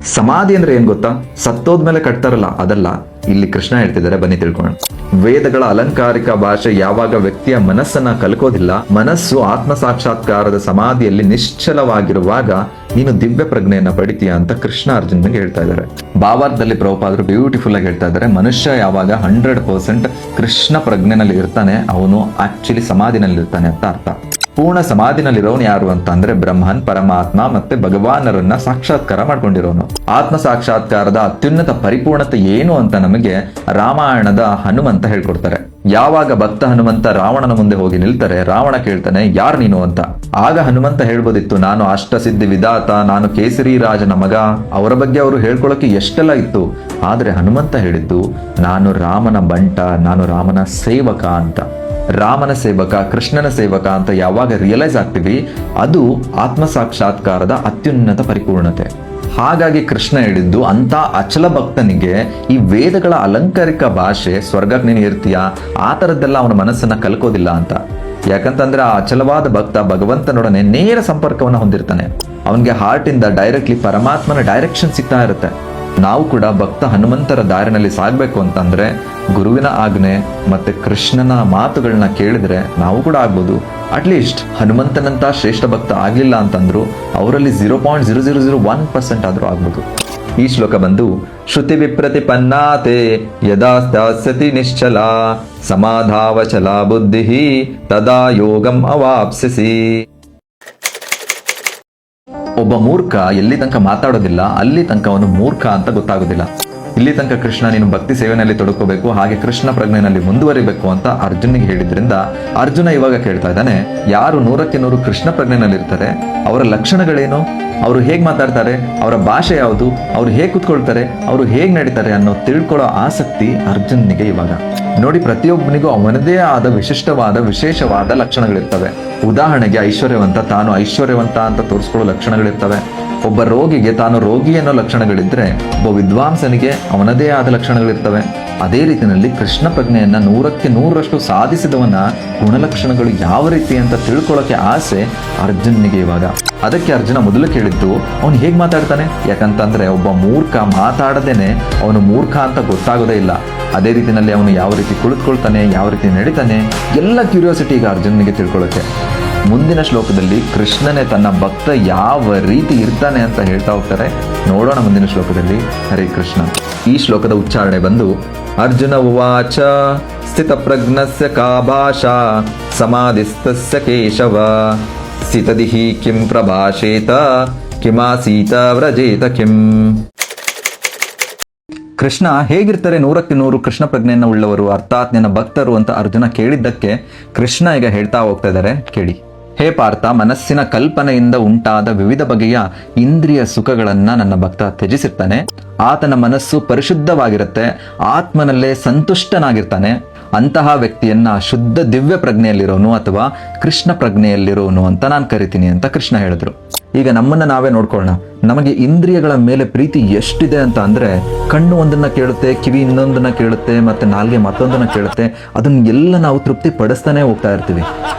ಸಮಾಧಿ ಅಂದ್ರೆ ಏನ್ ಗೊತ್ತಾ? ಸತ್ತೋದ್ಮೇಲೆ ಕಟ್ತಾರಲ್ಲ ಅದಲ್ಲ. ಇಲ್ಲಿ ಕೃಷ್ಣ ಹೇಳ್ತಿದ್ದಾರೆ, ಬನ್ನಿ ತಿಳ್ಕೊಳ್ಳೋಣ. ವೇದಗಳ ಅಲಂಕಾರಿಕ ಭಾಷೆ ಯಾವಾಗ ವ್ಯಕ್ತಿಯ ಮನಸ್ಸನ್ನ ಕಲ್ಕೋದಿಲ್ಲ, ಮನಸ್ಸು ಆತ್ಮ ಸಾಕ್ಷಾತ್ಕಾರದ ಸಮಾಧಿಯಲ್ಲಿ ನಿಶ್ಚಲವಾಗಿರುವಾಗ ನೀನು ದಿವ್ಯ ಪ್ರಜ್ಞೆಯನ್ನ ಪಡಿತೀಯ ಅಂತ ಕೃಷ್ಣ ಅರ್ಜುನ್ಗೆ ಹೇಳ್ತಾ ಇದ್ದಾರೆ. ಭಾವಾರ್ಥದಲ್ಲಿ ಪ್ರಭುಪಾದರು ಬ್ಯೂಟಿಫುಲ್ ಆಗಿ ಹೇಳ್ತಾ ಇದ್ದಾರೆ, ಮನುಷ್ಯ ಯಾವಾಗ 100% ಕೃಷ್ಣ ಪ್ರಜ್ಞೆನಲ್ಲಿ ಇರ್ತಾನೆ, ಅವನು ಆಕ್ಚುಲಿ ಸಮಾಧಿನಲ್ಲಿ ಇರ್ತಾನೆ ಅಂತ ಅರ್ಥ. ಪೂರ್ಣ ಸಮಾಧಿನಲ್ಲಿರೋನು ಯಾರು ಅಂತ ಅಂದ್ರೆ ಬ್ರಹ್ಮನ್, ಪರಮಾತ್ಮ ಮತ್ತೆ ಭಗವಾನರನ್ನ ಸಾಕ್ಷಾತ್ಕಾರ ಮಾಡ್ಕೊಂಡಿರೋನು. ಆತ್ಮ ಸಾಕ್ಷಾತ್ಕಾರದ ಅತ್ಯುನ್ನತ ಪರಿಪೂರ್ಣತೆ ಏನು ಅಂತ ನಮಗೆ ರಾಮಾಯಣದ ಹನುಮಂತ ಹೇಳ್ಕೊಡ್ತಾರೆ. ಯಾವಾಗ ಭಕ್ತ ಹನುಮಂತ ರಾವಣನ ಮುಂದೆ ಹೋಗಿ ನಿಲ್ತಾರೆ, ರಾವಣ ಕೇಳ್ತಾನೆ ಯಾರು ನೀನು ಅಂತ. ಆಗ ಹನುಮಂತ ಹೇಳ್ಬೋದಿತ್ತು, ನಾನು ಅಷ್ಟಸಿದ್ಧಿ ವಿಧಾತ, ನಾನು ಕೇಸರಿ ರಾಜನ ಮಗ. ಅವರ ಬಗ್ಗೆ ಅವರು ಹೇಳ್ಕೊಳಕ್ಕೆ ಎಷ್ಟೆಲ್ಲ ಇತ್ತು. ಆದ್ರೆ ಹನುಮಂತ ಹೇಳಿದ್ದು, ನಾನು ರಾಮನ ಬಂಟ, ನಾನು ರಾಮನ ಸೇವಕ ಅಂತ. ರಾಮನ ಸೇವಕ, ಕೃಷ್ಣನ ಸೇವಕ ಅಂತ ಯಾವಾಗ ರಿಯಲೈಸ್ ಆಗ್ತೀವಿ, ಅದು ಆತ್ಮ ಸಾಕ್ಷಾತ್ಕಾರದ ಅತ್ಯುನ್ನತ ಪರಿಪೂರ್ಣತೆ. ಹಾಗಾಗಿ ಕೃಷ್ಣ ಹೇಳಿದ್ದು, ಅಂತ ಅಚಲ ಭಕ್ತನಿಗೆ ಈ ವೇದಗಳ ಅಲಂಕಾರಿಕ ಭಾಷೆ, ಸ್ವರ್ಗಕ್ಕೆ ನೀನು ಇರ್ತೀಯ, ಆ ಥರದ್ದೆಲ್ಲ ಅವನ ಮನಸ್ಸನ್ನ ಕಲ್ಕೋದಿಲ್ಲ ಅಂತ. ಯಾಕಂತಂದ್ರೆ ಆ ಅಚಲವಾದ ಭಕ್ತ ಭಗವಂತನೊಡನೆ ನೇರ ಸಂಪರ್ಕವನ್ನು ಹೊಂದಿರ್ತಾನೆ. ಅವನಿಗೆ ಹಾರ್ಟಿಂದ ಡೈರೆಕ್ಟ್ಲಿ ಪರಮಾತ್ಮನ ಡೈರೆಕ್ಷನ್ ಸಿಗ್ತಾ ಇರುತ್ತೆ. ನಾವು ಕೂಡ ಭಕ್ತ ಹನುಮಂತರ ದಾರಿನಲ್ಲಿ ಸಾಗಬೇಕು ಅಂತಂದ್ರೆ ಗುರುವಿನ ಆಜ್ಞೆ ಮತ್ತೆ ಕೃಷ್ಣನ ಮಾತುಗಳನ್ನ ಕೇಳಿದ್ರೆ ನಾವು ಕೂಡ ಆಗ್ಬೋದು. ಅಟ್ಲೀಸ್ಟ್ ಹನುಮಂತನಂತ ಶ್ರೇಷ್ಠ ಭಕ್ತ ಆಗ್ಲಿಲ್ಲ ಅಂತಂದ್ರು ಅವರಲ್ಲಿ 0.0001% ಆದ್ರೂ ಆಗ್ಬೋದು. ಈ ಶ್ಲೋಕ ಬಂದು, ಶ್ರುತಿ ವಿಪ್ರತಿಪನ್ನಾತೆ ಯದಾ ಸ್ಥಾಸ್ಯತಿ ನಿಶ್ಚಲ ಸಮಾಧಾವಚಲ ಬುದ್ಧಿ ತದಾ ಯೋಗಂ ಅವಾಪ್ಸ್ಯಸಿ. ಒಬ್ಬ ಮೂರ್ಖ ಎಲ್ಲಿ ತನಕ ಮಾತಾಡೋದಿಲ್ಲ ಅಲ್ಲಿ ತನಕ ಅವನು ಮೂರ್ಖ ಅಂತ ಗೊತ್ತಾಗೋದಿಲ್ಲ. ಇಲ್ಲಿ ತನಕ ಕೃಷ್ಣ ನೀನು ಭಕ್ತಿ ಸೇವೆನಲ್ಲಿ ತೊಡಕೋಬೇಕು, ಹಾಗೆ ಕೃಷ್ಣ ಪ್ರಜ್ಞೆನಲ್ಲಿ ಮುಂದುವರಿಬೇಕು ಅಂತ ಅರ್ಜುನಿಗೆ ಹೇಳಿದ್ರಿಂದ ಅರ್ಜುನ ಇವಾಗ ಕೇಳ್ತಾ ಇದ್ದಾನೆ, ಯಾರು 100% ಕೃಷ್ಣ ಪ್ರಜ್ಞೆನಲ್ಲಿ ಇರ್ತಾರೆ ಅವರ ಲಕ್ಷಣಗಳೇನು, ಅವರು ಹೇಗೆ ಮಾತಾಡ್ತಾರೆ, ಅವರ ಭಾಷೆ ಯಾವುದು, ಅವರು ಹೇಗೆ ಕುತ್ಕೊಳ್ತಾರೆ, ಅವರು ಹೇಗೆ ನಡೀತಾರೆ ಅನ್ನೋ ತಿಳ್ಕೊಳ್ಳೋ ಆಸಕ್ತಿ ಅರ್ಜುನಿಗೆ ಇವಾಗ. ನೋಡಿ, ಪ್ರತಿಯೊಬ್ಬನಿಗೂ ಅವನದೇ ಆದ ವಿಶಿಷ್ಟವಾದ ವಿಶೇಷವಾದ ಲಕ್ಷಣಗಳಿರ್ತವೆ. ಉದಾಹರಣೆಗೆ ಐಶ್ವರ್ಯವಂತ ತಾನು ಐಶ್ವರ್ಯವಂತ ಅಂತ ತೋರಿಸ್ಕೊಳ್ಳೋ ಲಕ್ಷಣಗಳಿರ್ತವೆ. ಒಬ್ಬ ರೋಗಿಗೆ ತಾನು ರೋಗಿ ಅನ್ನೋ ಲಕ್ಷಣಗಳಿದ್ರೆ, ಒಬ್ಬ ವಿದ್ವಾಂಸನಿಗೆ ಅವನದೇ ಆದ ಲಕ್ಷಣಗಳಿರ್ತವೆ. ಅದೇ ರೀತಿಯಲ್ಲಿ ಕೃಷ್ಣ ಪ್ರಜ್ಞೆಯನ್ನ 100% ಸಾಧಿಸಿದವನ ಗುಣಲಕ್ಷಣಗಳು ಯಾವ ರೀತಿ ಅಂತ ತಿಳ್ಕೊಳ್ಳೋಕೆ ಆಸೆ ಅರ್ಜುನಿಗೆ ಇವಾಗ. ಅದಕ್ಕೆ ಅರ್ಜುನ ಮೊದಲು ಕೇಳಿದ್ದು, ಅವನು ಹೇಗೆ ಮಾತಾಡ್ತಾನೆ. ಯಾಕಂತಂದ್ರೆ ಒಬ್ಬ ಮೂರ್ಖ ಮಾತಾಡದೇನೆ ಅವನು ಮೂರ್ಖ ಅಂತ ಗೊತ್ತಾಗೋದೇ ಇಲ್ಲ. ಅದೇ ರೀತಿಯಲ್ಲಿ ಅವನು ಯಾವ ರೀತಿ ಕುಳಿತುಕೊಳ್ತಾನೆ, ಯಾವ ರೀತಿ ನಡೀತಾನೆ, ಎಲ್ಲ ಕ್ಯೂರಿಯಾಸಿಟಿ ಈಗ ಅರ್ಜುನಿಗೆ ತಿಳ್ಕೊಳ್ಳೋಕೆ. ಮುಂದಿನ ಶ್ಲೋಕದಲ್ಲಿ ಕೃಷ್ಣನೇ ತನ್ನ ಭಕ್ತ ಯಾವ ರೀತಿ ಇರ್ತಾನೆ ಅಂತ ಹೇಳ್ತಾ ಹೋಗ್ತಾರೆ. ನೋಡೋಣ ಮುಂದಿನ ಶ್ಲೋಕದಲ್ಲಿ. ಹರೇ ಕೃಷ್ಣ. ಈ ಶ್ಲೋಕದ ಉಚ್ಚಾರಣೆ ಬಂದು, ಅರ್ಜುನ ಉವಾಚ ಸ್ಥಿತ ಪ್ರಜ್ಞಸ್ಯ ಕಾ ಭಾಷಾ ಸಮಾಧಿಸ್ತಸ್ಯ ಕೇಶವ ಸ್ಥಿತದಿಹಿ ಕಿಂ ಪ್ರಭಾಷೇತ ಕಿಮಾಸೀತ ವ್ರಜೇತ ಕಿಂ. ಕೃಷ್ಣ ಹೇಗಿರ್ತಾರೆ 100% ಕೃಷ್ಣ ಪ್ರಜ್ಞೆಯನ್ನು ಉಳ್ಳವರು, ಅರ್ಥಾತ್ ನನ್ನ ಭಕ್ತರು ಅಂತ ಅರ್ಜುನ ಕೇಳಿದ್ದಕ್ಕೆ ಕೃಷ್ಣ ಈಗ ಹೇಳ್ತಾ ಹೋಗ್ತಾ ಇದ್ದಾರೆ, ಕೇಳಿ. ಹೇ ಪಾರ್ಥ, ಮನಸ್ಸಿನ ಕಲ್ಪನೆಯಿಂದ ಉಂಟಾದ ವಿವಿಧ ಬಗೆಯ ಇಂದ್ರಿಯ ಸುಖಗಳನ್ನ ನನ್ನ ಭಕ್ತ ತ್ಯಜಿಸಿರ್ತಾನೆ. ಆತನ ಮನಸ್ಸು ಪರಿಶುದ್ಧವಾಗಿರುತ್ತೆ, ಆತ್ಮನಲ್ಲೇ ಸಂತುಷ್ಟನಾಗಿರ್ತಾನೆ. ಅಂತಹ ವ್ಯಕ್ತಿಯನ್ನ ಶುದ್ಧ ದಿವ್ಯ ಪ್ರಜ್ಞೆಯಲ್ಲಿರೋನು ಅಥವಾ ಕೃಷ್ಣ ಪ್ರಜ್ಞೆಯಲ್ಲಿರೋನು ಅಂತ ನಾನು ಕರಿತೀನಿ ಅಂತ ಕೃಷ್ಣ ಹೇಳಿದ್ರು. ಈಗ ನಮ್ಮನ್ನ ನಾವೇ ನೋಡ್ಕೊಳ್ಳೋಣ. ನಮಗೆ ಇಂದ್ರಿಯಗಳ ಮೇಲೆ ಪ್ರೀತಿ ಎಷ್ಟಿದೆ ಅಂತ ಅಂದ್ರೆ, ಕಣ್ಣು ಒಂದನ್ನ ಕೇಳುತ್ತೆ, ಕಿವಿ ಇನ್ನೊಂದನ್ನ ಕೇಳುತ್ತೆ, ಮತ್ತೆ ನಾಲ್ಗೆ ಮತ್ತೊಂದನ್ನ ಕೇಳುತ್ತೆ. ಅದನ್ನ ಎಲ್ಲ ನಾವು ತೃಪ್ತಿ ಪಡಿಸ್ತಾನೆ ಹೋಗ್ತಾ ಇರ್ತೀವಿ.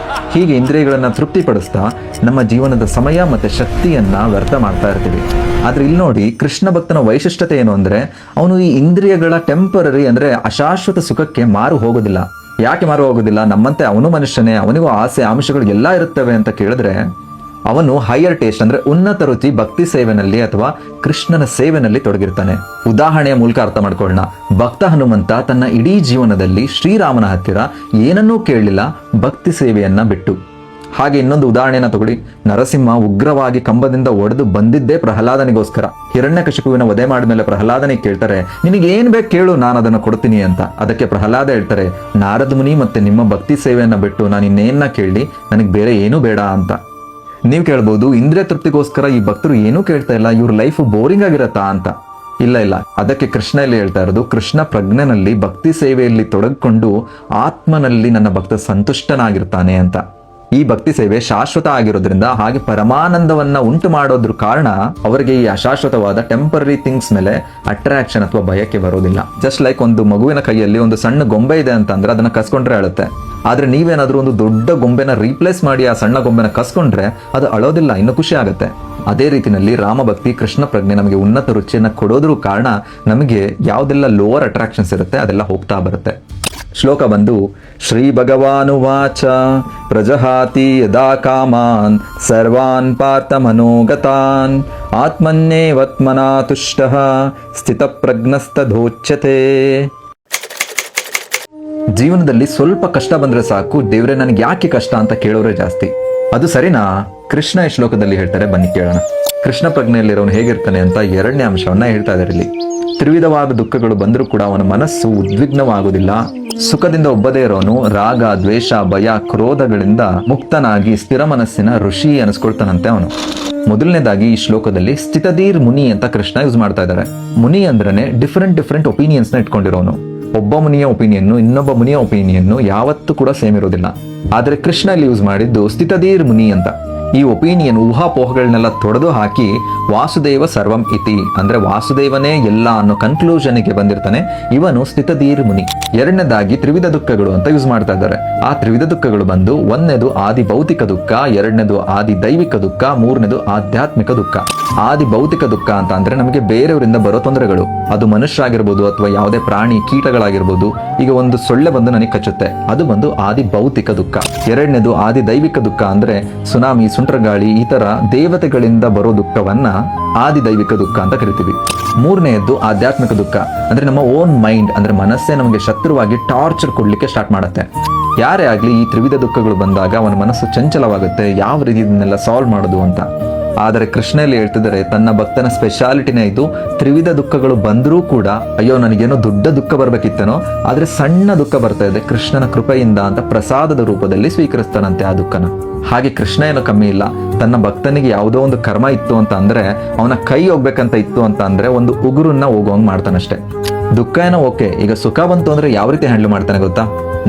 ಹೀಗೆ ಇಂದ್ರಿಯಗಳನ್ನ ತೃಪ್ತಿಪಡಿಸ್ತಾ ನಮ್ಮ ಜೀವನದ ಸಮಯ ಮತ್ತೆ ಶಕ್ತಿಯನ್ನ ವ್ಯರ್ಥ ಮಾಡ್ತಾ ಇರ್ತೀವಿ. ಆದ್ರೆ ಇಲ್ಲಿ ನೋಡಿ, ಕೃಷ್ಣ ಭಕ್ತನ ವೈಶಿಷ್ಟ್ಯತೆ ಏನು ಅಂದ್ರೆ, ಅವನು ಈ ಇಂದ್ರಿಯಗಳ ಟೆಂಪರರಿ ಅಂದ್ರೆ ಅಶಾಶ್ವತ ಸುಖಕ್ಕೆ ಮಾರು ಹೋಗೋದಿಲ್ಲ. ಯಾಕೆ ಮಾರು ಹೋಗೋದಿಲ್ಲ? ನಮ್ಮಂತೆ ಅವನು ಮನುಷ್ಯನೇ, ಅವನಿಗೂ ಆಸೆ ಆಮಿಷಗಳು ಎಲ್ಲ ಇರುತ್ತವೆ ಅಂತ ಕೇಳಿದ್ರೆ, ಅವನು ಹೈಯರ್ ಟೇಸ್ಟ್ ಅಂದ್ರೆ ಉನ್ನತ ರುಚಿ ಭಕ್ತಿ ಸೇವೆನಲ್ಲಿ ಅಥವಾ ಕೃಷ್ಣನ ಸೇವೆನಲ್ಲಿ ತೊಡಗಿರ್ತಾನೆ. ಉದಾಹರಣೆಯ ಮೂಲಕ ಅರ್ಥ ಮಾಡ್ಕೊಳ್ಳೋಣ. ಭಕ್ತ ಹನುಮಂತ ತನ್ನ ಇಡೀ ಜೀವನದಲ್ಲಿ ಶ್ರೀರಾಮನ ಹತ್ತಿರ ಏನನ್ನೂ ಕೇಳಲಿಲ್ಲ, ಭಕ್ತಿ ಸೇವೆಯನ್ನ ಬಿಟ್ಟು. ಹಾಗೆ ಇನ್ನೊಂದು ಉದಾಹರಣೆಯನ್ನ ತಗೊಳ್ಳಿ. ನರಸಿಂಹ ಉಗ್ರವಾಗಿ ಕಂಬದಿಂದ ಒಡೆದು ಬಂದಿದ್ದೇ ಪ್ರಹ್ಲಾದನಿಗೋಸ್ಕರ. ಹಿರಣ್ಯಕಶಿಪುವಿನ ವಧೆ ಮಾಡಿದ್ಮೇಲೆ ಪ್ರಹ್ಲಾದನಿಗೆ ಕೇಳ್ತಾರೆ, ನಿನಗೆ ಏನ್ ಬೇಕು ಕೇಳು, ನಾನು ಅದನ್ನು ಕೊಡ್ತೀನಿ ಅಂತ. ಅದಕ್ಕೆ ಪ್ರಹ್ಲಾದ ಹೇಳ್ತಾರೆ, ನಾರದ ಮುನಿ ಮತ್ತೆ ನಿಮ್ಮ ಭಕ್ತಿ ಸೇವೆಯನ್ನ ಬಿಟ್ಟು ನಾನು ಇನ್ನೇನ ಕೇಳಿ, ನನಗೆ ಬೇರೆ ಏನೂ ಬೇಡ ಅಂತ. ನೀವು ಕೇಳ್ಬೋದು, ಇಂದ್ರಿಯ ತೃಪ್ತಿಗೋಸ್ಕರ ಈ ಭಕ್ತರು ಏನೂ ಕೇಳ್ತಾ ಇಲ್ಲ, ಇವ್ರ ಲೈಫ್ ಬೋರಿಂಗ್ ಆಗಿರತ್ತಾ ಅಂತ. ಇಲ್ಲ, ಅದಕ್ಕೆ ಕೃಷ್ಣ ಇಲ್ಲಿ ಹೇಳ್ತಾ ಇರೋದು, ಕೃಷ್ಣ ಪ್ರಜ್ಞೆನಲ್ಲಿ ಭಕ್ತಿ ಸೇವೆಯಲ್ಲಿ ತೊಡಗಿಕೊಂಡು ಆತ್ಮನಲ್ಲಿ ನನ್ನ ಭಕ್ತ ಸಂತುಷ್ಟನಾಗಿರ್ತಾನೆ ಅಂತ. ಈ ಭಕ್ತಿ ಸೇವೆ ಶಾಶ್ವತ ಆಗಿರೋದ್ರಿಂದ, ಹಾಗೆ ಪರಮಾನಂದವನ್ನ ಉಂಟು ಮಾಡೋದ್ರ ಕಾರಣ ಅವರಿಗೆ ಈ ಅಶಾಶ್ವತವಾದ ಟೆಂಪರರಿ ಥಿಂಗ್ಸ್ ಮೇಲೆ ಅಟ್ರಾಕ್ಷನ್ ಅಥವಾ ಬಯಕೆ ಬರೋದಿಲ್ಲ. ಜಸ್ಟ್ ಲೈಕ್ ಒಂದು ಮಗುವಿನ ಕೈಯಲ್ಲಿ ಒಂದು ಸಣ್ಣ ಗೊಂಬೆ ಇದೆ ಅಂತಂದ್ರೆ ಅದನ್ನ ಕಸ್ಕೊಂಡ್ರೆ ಅಳುತ್ತೆ. ಆದ್ರೆ ನೀವೇನಾದ್ರೂ ಒಂದು ದೊಡ್ಡ ಗೊಂಬೆನ ರೀಪ್ಲೇಸ್ ಮಾಡಿ ಆ ಸಣ್ಣ ಗೊಂಬೆನ ಕಸ್ಕೊಂಡ್ರೆ ಅದು ಅಳೋದಿಲ್ಲ, ಇನ್ನು ಖುಷಿ ಆಗುತ್ತೆ. ಅದೇ ರೀತಿಯಲ್ಲಿ ರಾಮಭಕ್ತಿ, ಕೃಷ್ಣ ಪ್ರಜ್ಞೆ ನಮಗೆ ಉನ್ನತ ರುಚಿಯನ್ನ ಕೊಡೋದ್ರ ಕಾರಣ ನಮಗೆ ಯಾವ್ದೆಲ್ಲ ಲೋವರ್ ಅಟ್ರಾಕ್ಷನ್ಸ್ ಇರುತ್ತೆ ಅದೆಲ್ಲ ಹೋಗ್ತಾ ಬರುತ್ತೆ. ಶ್ಲೋಕ ಬಂದು ಶ್ರೀ ಭಗವಾನುವಾಚ ಪ್ರಜಹಾತಿ ಯದಾ ಕಾಮಾನ್ ಸರ್ವಾನ್ ಪಾರ್ಥ ಮನೋಗತಾನ್ ಆತ್ಮನ್ಯೇವತ್ಮನಾ ತುಷ್ಟಃ ಸ್ಥಿತ ಪ್ರಜ್ಞಸ್ತಧೋಚ್ಯತೆ. ಜೀವನದಲ್ಲಿ ಸ್ವಲ್ಪ ಕಷ್ಟ ಬಂದ್ರೆ ಸಾಕು, ದೇವ್ರೆ ನನಗೆ ಯಾಕೆ ಕಷ್ಟ ಅಂತ ಕೇಳೋರೆ ಜಾಸ್ತಿ. ಅದು ಸರಿನಾ? ಕೃಷ್ಣ ಈ ಶ್ಲೋಕದಲ್ಲಿ ಹೇಳ್ತಾರೆ, ಬನ್ನಿ ಕೇಳೋಣ. ಕೃಷ್ಣ ಪ್ರಜ್ಞೆಯಲ್ಲಿರೋನು ಹೇಗಿರ್ತಾನೆ ಅಂತ 2ನೇ ಅಂಶವನ್ನ ಹೇಳ್ತಾ ಇದ್ದಾರೆ ಇಲ್ಲಿ. ತ್ರಿವಿಧವಾದ ದುಃಖಗಳು ಬಂದರೂ ಕೂಡ ಅವನ ಮನಸ್ಸು ಉದ್ವಿಗ್ನವಾಗುವುದಿಲ್ಲ. ಸುಖದಿಂದ ಒಬ್ಬದೇ ಇರೋನು ರಾಗ, ದ್ವೇಷ, ಭಯ, ಕ್ರೋಧಗಳಿಂದ ಮುಕ್ತನಾಗಿ ಸ್ಥಿರ ಮನಸ್ಸಿನ ಋಷಿ ಅನಿಸ್ಕೊಳ್ತಾನಂತೆ ಅವನು. ಮೊದಲನೇದಾಗಿ ಈ ಶ್ಲೋಕದಲ್ಲಿ ಸ್ಥಿತಧೀರ್ ಮುನಿ ಅಂತ ಕೃಷ್ಣ ಯೂಸ್ ಮಾಡ್ತಾ ಇದ್ದಾರೆ. ಮುನಿ ಅಂದ್ರನೆ ಡಿಫರೆಂಟ್ ಒಪಿನಿಯನ್ಸ್ ನ ಇಟ್ಕೊಂಡಿರೋನು. ಒಬ್ಬ ಮುನಿಯ ಒಪಿನಿಯನ್ನು ಇನ್ನೊಬ್ಬ ಮುನಿಯ ಒಪಿನಿಯನ್ನು ಯಾವತ್ತೂ ಕೂಡ ಸೇಮ್ ಇರೋದಿಲ್ಲ. ಆದ್ರೆ ಕೃಷ್ಣ ಇಲ್ಲಿ ಯೂಸ್ ಮಾಡಿದ್ದು ಸ್ಥಿತಧೀರ್ ಮುನಿ ಅಂತ. ಈ ಒಪಿನಿಯನ್ ಊಹಾಪೋಹಗಳನ್ನೆಲ್ಲ ತೊಡೆದು ಹಾಕಿ ವಾಸುದೇವ ಸರ್ವಂ ಇತಿ ಅಂದ್ರೆ ವಾಸುದೇವನೇ ಎಲ್ಲ ಅನ್ನೋ ಕನ್ಕ್ಲೂಷನ್ಗೆ ಬಂದಿರ್ತಾನೆ ಇವನು ಸ್ಥಿತಧೀರ್ ಮುನಿ. 2ನೇದಾಗಿ ತ್ರಿವಿಧ ದುಃಖಗಳು ಅಂತ ಯೂಸ್ ಮಾಡ್ತಾ ಇದ್ದಾರೆ. ಆ ತ್ರಿವಿಧ ದುಃಖಗಳು ಬಂದು 1ನೇದು ಆದಿ ಭೌತಿಕ ದುಃಖ, 2ನೇದು ಆದಿ ದೈವಿಕ ದುಃಖ, 3ನೇದು ಆಧ್ಯಾತ್ಮಿಕ ದುಃಖ. ಆದಿ ಭೌತಿಕ ದುಃಖ ಅಂತ ಅಂದ್ರೆ ನಮಗೆ ಬೇರೆಯವರಿಂದ ಬರೋ ತೊಂದರೆಗಳು, ಅದು ಮನುಷ್ಯರಾಗಿರ್ಬೋದು ಅಥವಾ ಯಾವುದೇ ಪ್ರಾಣಿ ಕೀಟಗಳಾಗಿರ್ಬೋದು. ಈಗ ಒಂದು ಸೊಳ್ಳೆ ಬಂದು ನನಗೆ ಕಚ್ಚುತ್ತೆ, ಅದು ಬಂದು ಆದಿ ಭೌತಿಕ ದುಃಖ. 2ನೇದು ಆದಿ ದೈವಿಕ ದುಃಖ ಅಂದ್ರೆ ಸುನಾಮಿ, ಸುಂಟರಗಾಳಿ ಈ ತರ ದೇವತೆಗಳಿಂದ ಬರೋ ದುಃಖವನ್ನ ಆದಿ ದೈವಿಕ ದುಃಖ ಅಂತ ಕರಿತೀವಿ. 3ನೇದ್ದು ಆಧ್ಯಾತ್ಮಿಕ ದುಃಖ ಅಂದ್ರೆ ನಮ್ಮ ಓನ್ ಮೈಂಡ್ ಅಂದ್ರೆ ಮನಸ್ಸೇ ನಮಗೆ ಶತ್ರುವಾಗಿ ಟಾರ್ಚರ್ ಕೊಡ್ಲಿಕ್ಕೆ ಸ್ಟಾರ್ಟ್ ಮಾಡುತ್ತೆ. ಯಾರೇ ಆಗ್ಲಿ ಈ ತ್ರಿವಿಧ ದುಃಖಗಳು ಬಂದಾಗ ಅವನ ಮನಸ್ಸು ಚಂಚಲವಾಗುತ್ತೆ, ಯಾವ ರೀತಿ ಇದನ್ನೆಲ್ಲ ಸಾಲ್ವ್ ಮಾಡೋದು ಅಂತ. ಆದರೆ ಕೃಷ್ಣಲ್ಲಿ ಹೇಳ್ತಿದ್ದಾರೆ ತನ್ನ ಭಕ್ತನ ಸ್ಪೆಷಾಲಿಟಿನೇ ಇದು. ತ್ರಿವಿಧ ದುಃಖಗಳು ಬಂದರೂ ಕೂಡ ಅಯ್ಯೋ ನನಗೇನೋ ದೊಡ್ಡ ದುಃಖ ಬರ್ಬೇಕಿತ್ತೇನೋ, ಆದ್ರೆ ಸಣ್ಣ ದುಃಖ ಬರ್ತಾ ಇದೆ ಕೃಷ್ಣನ ಕೃಪೆಯಿಂದ ಅಂತ ಪ್ರಸಾದದ ರೂಪದಲ್ಲಿ ಸ್ವೀಕರಿಸ್ತಾನಂತೆ ಆ ದುಃಖನ. ಹಾಗೆ ಕೃಷ್ಣ ಏನೋ ಕಮ್ಮಿ ಇಲ್ಲ. ತನ್ನ ಭಕ್ತನಿಗೆ ಯಾವುದೋ ಒಂದು ಕರ್ಮ ಇತ್ತು ಅಂತ ಅಂದ್ರೆ, ಅವನ ಕೈ ಹೋಗ್ಬೇಕಂತ ಇತ್ತು ಅಂತ ಅಂದ್ರೆ ಒಂದು ಉಗುರನ್ನ ಹೋಗೋಂಗ್ ಮಾಡ್ತಾನಷ್ಟೇ. ದುಃಖ ಏನೋ ಓಕೆ, ಈಗ ಸುಖ ಬಂತು ಅಂದ್ರೆ ಯಾವ ರೀತಿ ಹ್ಯಾಂಡಲ್ ಮಾಡ್ತಾನೆ ಗೊತ್ತಾ?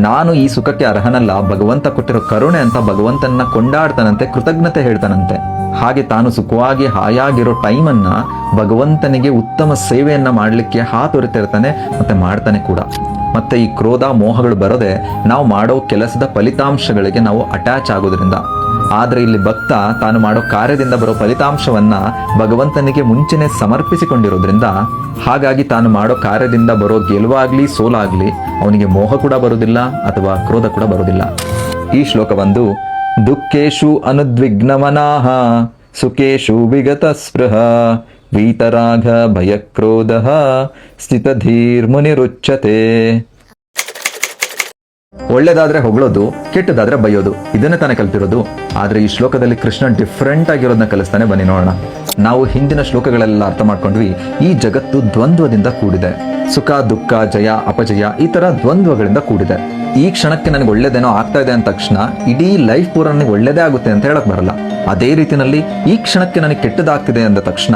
ನಾನು ಈ ಸುಖಕ್ಕೆ ಅರ್ಹನಲ್ಲ, ಭಗವಂತ ಕೊಟ್ಟಿರೋ ಕರುಣೆ ಅಂತ ಭಗವಂತನ ಕೊಂಡಾಡ್ತಾನಂತೆ, ಕೃತಜ್ಞತೆ ಹೇಳ್ತಾನಂತೆ. ಹಾಗೆ ತಾನು ಸುಖವಾಗಿ ಹಾಯಾಗಿರೋ ಟೈಮನ್ನ ಭಗವಂತನಿಗೆ ಉತ್ತಮ ಸೇವೆಯನ್ನ ಮಾಡ್ಲಿಕ್ಕೆ ಹಾತೊರಿತಿರ್ತಾನೆ ಮತ್ತೆ ಮಾಡ್ತಾನೆ ಕೂಡ. ಮತ್ತೆ ಈ ಕ್ರೋಧ ಮೋಹಗಳು ಬರೋದೆ ನಾವು ಮಾಡೋ ಕೆಲಸದ ಫಲಿತಾಂಶಗಳಿಗೆ ನಾವು ಅಟ್ಯಾಚ್ ಆಗೋದ್ರಿಂದ. ಆದ್ರೆ ಇಲ್ಲಿ ಭಕ್ತ ತಾನು ಮಾಡೋ ಕಾರ್ಯದಿಂದ ಬರೋ ಫಲಿತಾಂಶವನ್ನ ಭಗವಂತನಿಗೆ ಮುಂಚೆನೆ ಸಮರ್ಪಿಸಿಕೊಂಡಿರೋದ್ರಿಂದ, ಹಾಗಾಗಿ ತಾನು ಮಾಡೋ ಕಾರ್ಯದಿಂದ ಬರೋ ಗೆಲುವಾಗ್ಲಿ ಸೋಲಾಗ್ಲಿ ಅವನಿಗೆ ಮೋಹ ಕೂಡ ಬರುವುದಿಲ್ಲ ಅಥವಾ ಕ್ರೋಧ ಕೂಡ ಬರುವುದಿಲ್ಲ. ಈ ಶ್ಲೋಕ ಬಂದು ದುಃಖೇಶು ಅನುದ್ವಿಗ್ನಮನಾಹ ಸುಖೇಶು ವಿಗತ ಸ್ಪೃಹ ವೀತರಾಗ ಭಯಕ್ರೋಧ ಸ್ಥಿತಧೀರ್ ಮುನಿರುಚ್ಯತೆ. ಒಳ್ಳೇದಾದ್ರೆ ಹೊಗಳೋದು, ಕೆಟ್ಟದಾದ್ರೆ ಬೈಯೋದು, ಇದನ್ನೇ ತಾನೇ ಕಲ್ತಿರೋದು. ಆದ್ರೆ ಈ ಶ್ಲೋಕದಲ್ಲಿ ಕೃಷ್ಣ ಡಿಫ್ರೆಂಟ್ ಆಗಿರೋದನ್ನ ಕಲಿಸ್ತಾನೆ, ಬನ್ನಿ ನೋಡೋಣ. ನಾವು ಹಿಂದಿನ ಶ್ಲೋಕಗಳೆಲ್ಲ ಅರ್ಥ ಮಾಡ್ಕೊಂಡ್ವಿ, ಈ ಜಗತ್ತು ದ್ವಂದ್ವದಿಂದ ಕೂಡಿದೆ. ಸುಖ, ದುಃಖ, ಜಯ, ಅಪಜಯ ಈ ತರ ದ್ವಂದ್ವಗಳಿಂದ ಕೂಡಿದೆ. ಈ ಕ್ಷಣಕ್ಕೆ ನನಗೆ ಒಳ್ಳೇದೇನೋ ಆಗ್ತಾ ಇದೆ ಅಂದ ತಕ್ಷಣ ಇಡೀ ಲೈಫ್ ಪೂರ ನನಗೆ ಒಳ್ಳೇದೇ ಆಗುತ್ತೆ ಅಂತ ಹೇಳಕ್ ಬರಲ್ಲ. ಅದೇ ರೀತಿನಲ್ಲಿ ಈ ಕ್ಷಣಕ್ಕೆ ನನಗೆ ಕೆಟ್ಟದಾಗ್ತಿದೆ ಅಂದ ತಕ್ಷಣ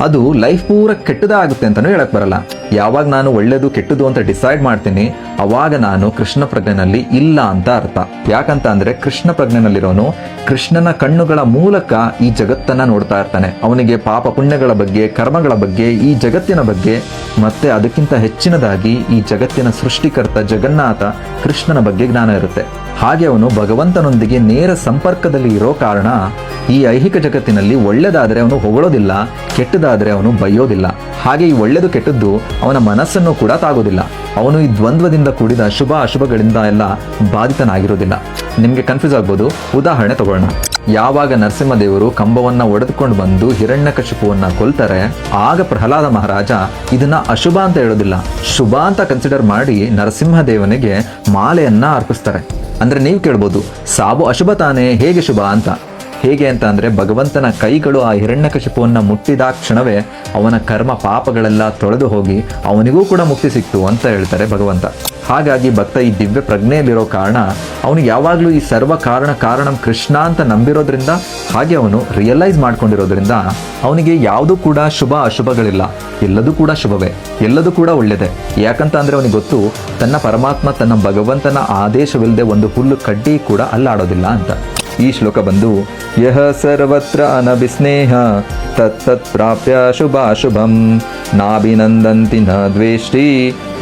ಅದು ಲೈಫ್ ಪೂರ ಕೆಟ್ಟದೇ ಆಗುತ್ತೆ ಅಂತಾನೂ ಹೇಳಕ್ ಬರಲ್ಲ. ಯಾವಾಗ ನಾನು ಒಳ್ಳೇದು ಕೆಟ್ಟದು ಅಂತ ಡಿಸೈಡ್ ಮಾಡ್ತೀನಿ ಅವಾಗ ನಾನು ಕೃಷ್ಣ ಪ್ರಜ್ಞೆನಲ್ಲಿ ಇಲ್ಲ ಅಂತ ಅರ್ಥ. ಯಾಕಂತ ಅಂದ್ರೆ ಕೃಷ್ಣ ಪ್ರಜ್ಞೆನಲ್ಲಿರೋನು ಕೃಷ್ಣನ ಕಣ್ಣುಗಳ ಮೂಲಕ ಈ ಜಗತ್ತನ್ನ ನೋಡ್ತಾ ಇರ್ತಾನೆ. ಅವನಿಗೆ ಪಾಪ ಪುಣ್ಯಗಳ ಬಗ್ಗೆ, ಕರ್ಮಗಳ ಬಗ್ಗೆ, ಈ ಜಗತ್ತಿನ ಬಗ್ಗೆ, ಮತ್ತೆ ಅದಕ್ಕಿಂತ ಹೆಚ್ಚಿನದಾಗಿ ಈ ಜಗತ್ತಿನ ಸೃಷ್ಟಿಕರ್ತ ಜಗನ್ನಾಥ ಕೃಷ್ಣನ ಬಗ್ಗೆ ಜ್ಞಾನ ಇರುತ್ತೆ. ಹಾಗೆ ಅವನು ಭಗವಂತನೊಂದಿಗೆ ನೇರ ಸಂಪರ್ಕದಲ್ಲಿ ಇರೋ ಕಾರಣ ಈ ಐಹಿಕ ಜಗತ್ತಿನಲ್ಲಿ ಒಳ್ಳೆದಾದ್ರೆ ಅವನು ಹೊಗಳೋದಿಲ್ಲ, ಕೆಟ್ಟದಾದ್ರೆ ಅವನು ಬೈಯೋದಿಲ್ಲ. ಹಾಗೆ ಈ ಒಳ್ಳೆದು ಕೆಟ್ಟದ್ದು ಅವನ ಮನಸ್ಸನ್ನು ಕೂಡ ತಾಗೋದಿಲ್ಲ. ಅವನು ಈ ದ್ವಂದ್ವದಿಂದ ಕೂಡಿದ ಶುಭ ಅಶುಭಗಳಿಂದ ಎಲ್ಲ ಬಾಧಿತನಾಗಿರೋದಿಲ್ಲ. ನಿಮ್ಗೆ ಕನ್ಫ್ಯೂಸ್ ಆಗ್ಬೋದು. ಉದಾಹರಣೆ ತಗೊಳ್ಳೋಣ. ಯಾವಾಗ ನರಸಿಂಹದೇವರು ಕಂಬವನ್ನ ಒಡೆದುಕೊಂಡು ಬಂದು ಹಿರಣ್ಯಕಶಿಪುವನ್ನ ಕೊಲ್ತಾರೆ, ಆಗ ಪ್ರಹ್ಲಾದ ಮಹಾರಾಜ ಇದನ್ನ ಅಶುಭ ಅಂತ ಹೇಳೋದಿಲ್ಲ, ಶುಭ ಅಂತ ಕನ್ಸಿಡರ್ ಮಾಡಿ ನರಸಿಂಹದೇವನಿಗೆ ಮಾಲೆಯನ್ನ ಅರ್ಪಿಸ್ತಾರೆ. ಅಂದ್ರೆ ನೀವು ಕೇಳ್ಬೋದು, ಸಾವು ಅಶುಭ ತಾನೇ, ಹೇಗೆ ಶುಭ ಅಂತ? ಹೇಗೆ ಅಂತ ಅಂದ್ರೆ ಭಗವಂತನ ಕೈಗಳು ಆ ಹಿರಣ್ಯಕಶಿಪುವನ್ನ ಮುಟ್ಟಿದ ಕ್ಷಣವೇ ಅವನ ಕರ್ಮ ಪಾಪಗಳೆಲ್ಲ ತೊಳೆದು ಹೋಗಿ ಅವನಿಗೂ ಕೂಡ ಮುಕ್ತಿ ಸಿಕ್ತು ಅಂತ ಹೇಳ್ತಾರೆ ಭಗವಂತ. ಹಾಗಾಗಿ ಭಕ್ತ ಈ ದಿವ್ಯ ಪ್ರಜ್ಞೆಯಲ್ಲಿರೋ ಕಾರಣ ಅವನು ಯಾವಾಗಲೂ ಈ ಸರ್ವ ಕಾರಣಂ ಕೃಷ್ಣ ಅಂತ ನಂಬಿರೋದ್ರಿಂದ, ಹಾಗೆ ಅವನು ರಿಯಲೈಸ್ ಮಾಡ್ಕೊಂಡಿರೋದ್ರಿಂದ ಅವನಿಗೆ ಯಾವುದೂ ಕೂಡ ಶುಭ ಅಶುಭಗಳಿಲ್ಲ, ಎಲ್ಲದೂ ಕೂಡ ಶುಭವೇ, ಎಲ್ಲದೂ ಕೂಡ ಒಳ್ಳೆಯದೇ. ಯಾಕಂತ ಅಂದ್ರೆ ಅವನಿಗೆ ಗೊತ್ತು ತನ್ನ ಪರಮಾತ್ಮ ತನ್ನ ಭಗವಂತನ ಆದೇಶವಿಲ್ಲದೆ ಒಂದು ಹುಲ್ಲು ಕಡ್ಡಿ ಕೂಡ ಅಲ್ಲಾಡೋದಿಲ್ಲ ಅಂತ. ಈ ಶ್ಲೋಕ ಬಂದು ಯಹ ಸರ್ವತ್ರ ಅನಭಿಸ್ನೇಹ ತತ್ತತ್ ಪ್ರಾಪ್ಯ ಶುಭಾಶುಭಂ ನಾಭಿನಂದಂತಿ ನ ದ್ವೇಷ್ಟಿ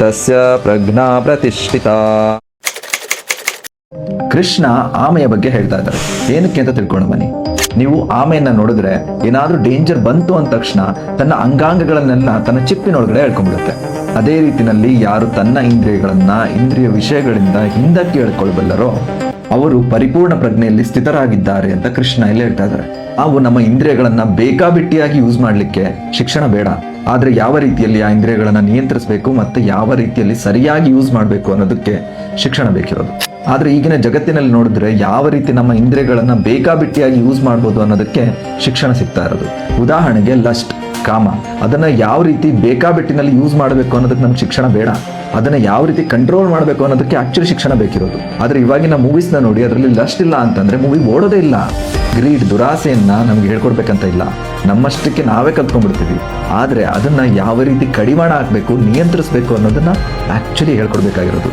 ತಸ್ಯ ಪ್ರಜ್ಞಾ ಪ್ರತಿಷ್ಠಿತಾ. ಕೃಷ್ಣ ಆಮೆಯ ಬಗ್ಗೆ ಹೇಳ್ತಾ ಇದ್ದಾರೆ. ಏನಕ್ಕೆ ಅಂತ ತಿಳ್ಕೊಂಡು ಬನ್ನಿ. ನೀವು ಆಮೆಯನ್ನ ನೋಡಿದ್ರೆ ಏನಾದ್ರೂ ಡೇಂಜರ್ ಬಂತು ಅಂದ ತಕ್ಷಣ ತನ್ನ ಅಂಗಾಂಗಗಳನ್ನೆಲ್ಲ ತನ್ನ ಚಿಪ್ಪಿನೊಳಗಡೆ ಎಳ್ಕೊಂಡ್ಬಿಡುತ್ತೆ. ಅದೇ ರೀತಿನಲ್ಲಿ ಯಾರು ತನ್ನ ಇಂದ್ರಿಯಗಳನ್ನ ಇಂದ್ರಿಯ ವಿಷಯಗಳಿಂದ ಹಿಂದಕ್ಕೆ ಎಳ್ಕೊಳ್ಬಲ್ಲರೋ ಅವರು ಪರಿಪೂರ್ಣ ಪ್ರಜ್ಞೆಯಲ್ಲಿ ಸ್ಥಿತರಾಗಿದ್ದಾರೆ ಅಂತ ಕೃಷ್ಣ ಇಲ್ಲಿ ಹೇಳ್ತಾ ಇದ್ದಾರೆ. ನಾವು ನಮ್ಮ ಇಂದ್ರಿಯಗಳನ್ನ ಬೇಕಾಬಿಟ್ಟಿಯಾಗಿ ಯೂಸ್ ಮಾಡ್ಲಿಕ್ಕೆ ಶಿಕ್ಷಣ ಬೇಡ, ಆದ್ರೆ ಯಾವ ರೀತಿಯಲ್ಲಿ ಆ ಇಂದ್ರಿಯಗಳನ್ನ ನಿಯಂತ್ರಿಸಬೇಕು ಮತ್ತೆ ಯಾವ ರೀತಿಯಲ್ಲಿ ಸರಿಯಾಗಿ ಯೂಸ್ ಮಾಡಬೇಕು ಅನ್ನೋದಕ್ಕೆ ಶಿಕ್ಷಣ ಬೇಕಿರೋದು. ಆದ್ರೆ ಈಗಿನ ಜಗತ್ತಿನಲ್ಲಿ ನೋಡಿದ್ರೆ ಯಾವ ರೀತಿ ನಮ್ಮ ಇಂದ್ರಿಯಗಳನ್ನ ಬೇಕಾಬಿಟ್ಟಿಯಾಗಿ ಯೂಸ್ ಮಾಡ್ಬೋದು ಅನ್ನೋದಕ್ಕೆ ಶಿಕ್ಷಣ ಸಿಗ್ತಾ ಇರೋದು. ಉದಾಹರಣೆಗೆ ಲಸ್ಟ್, ಕಾಮ, ಅದನ್ನ ಯಾವ ರೀತಿ ಬೇಕಾಬಿಟ್ಟಿನಲ್ಲಿ ಯೂಸ್ ಮಾಡಬೇಕು ಅನ್ನೋದಕ್ಕೆ ನಮ್ಗೆ ಶಿಕ್ಷಣ ಬೇಡ, ಅದನ್ನ ಯಾವ ರೀತಿ ಕಂಟ್ರೋಲ್ ಮಾಡಬೇಕು ಅನ್ನೋದಕ್ಕೆ ಆಕ್ಚುಲಿ ಶಿಕ್ಷಣ ಬೇಕಿರೋದು. ಆದ್ರೆ ಇವಾಗಿನ ಮೂವೀಸ್ನ ನೋಡಿ ಅದರಲ್ಲಿ ಲಸ್ಟ್ ಇಲ್ಲ ಅಂತಂದ್ರೆ ಮೂವಿ ಓಡೋದೇ ಇಲ್ಲ. ಗ್ರೀಡ್, ದುರಾಸೆಯನ್ನ ನಮ್ಗೆ ಹೇಳ್ಕೊಡ್ಬೇಕಂತ ಇಲ್ಲ, ನಮ್ಮಷ್ಟಕ್ಕೆ ನಾವೇ ಕಲ್ತ್ಕೊಂಡ್ಬಿಡ್ತೀವಿ. ಆದ್ರೆ ಅದನ್ನ ಯಾವ ರೀತಿ ಕಡಿವಾಣ ಹಾಕ್ಬೇಕು, ನಿಯಂತ್ರಿಸಬೇಕು ಅನ್ನೋದನ್ನ ಆಕ್ಚುಲಿ ಹೇಳ್ಕೊಡ್ಬೇಕಾಗಿರೋದು.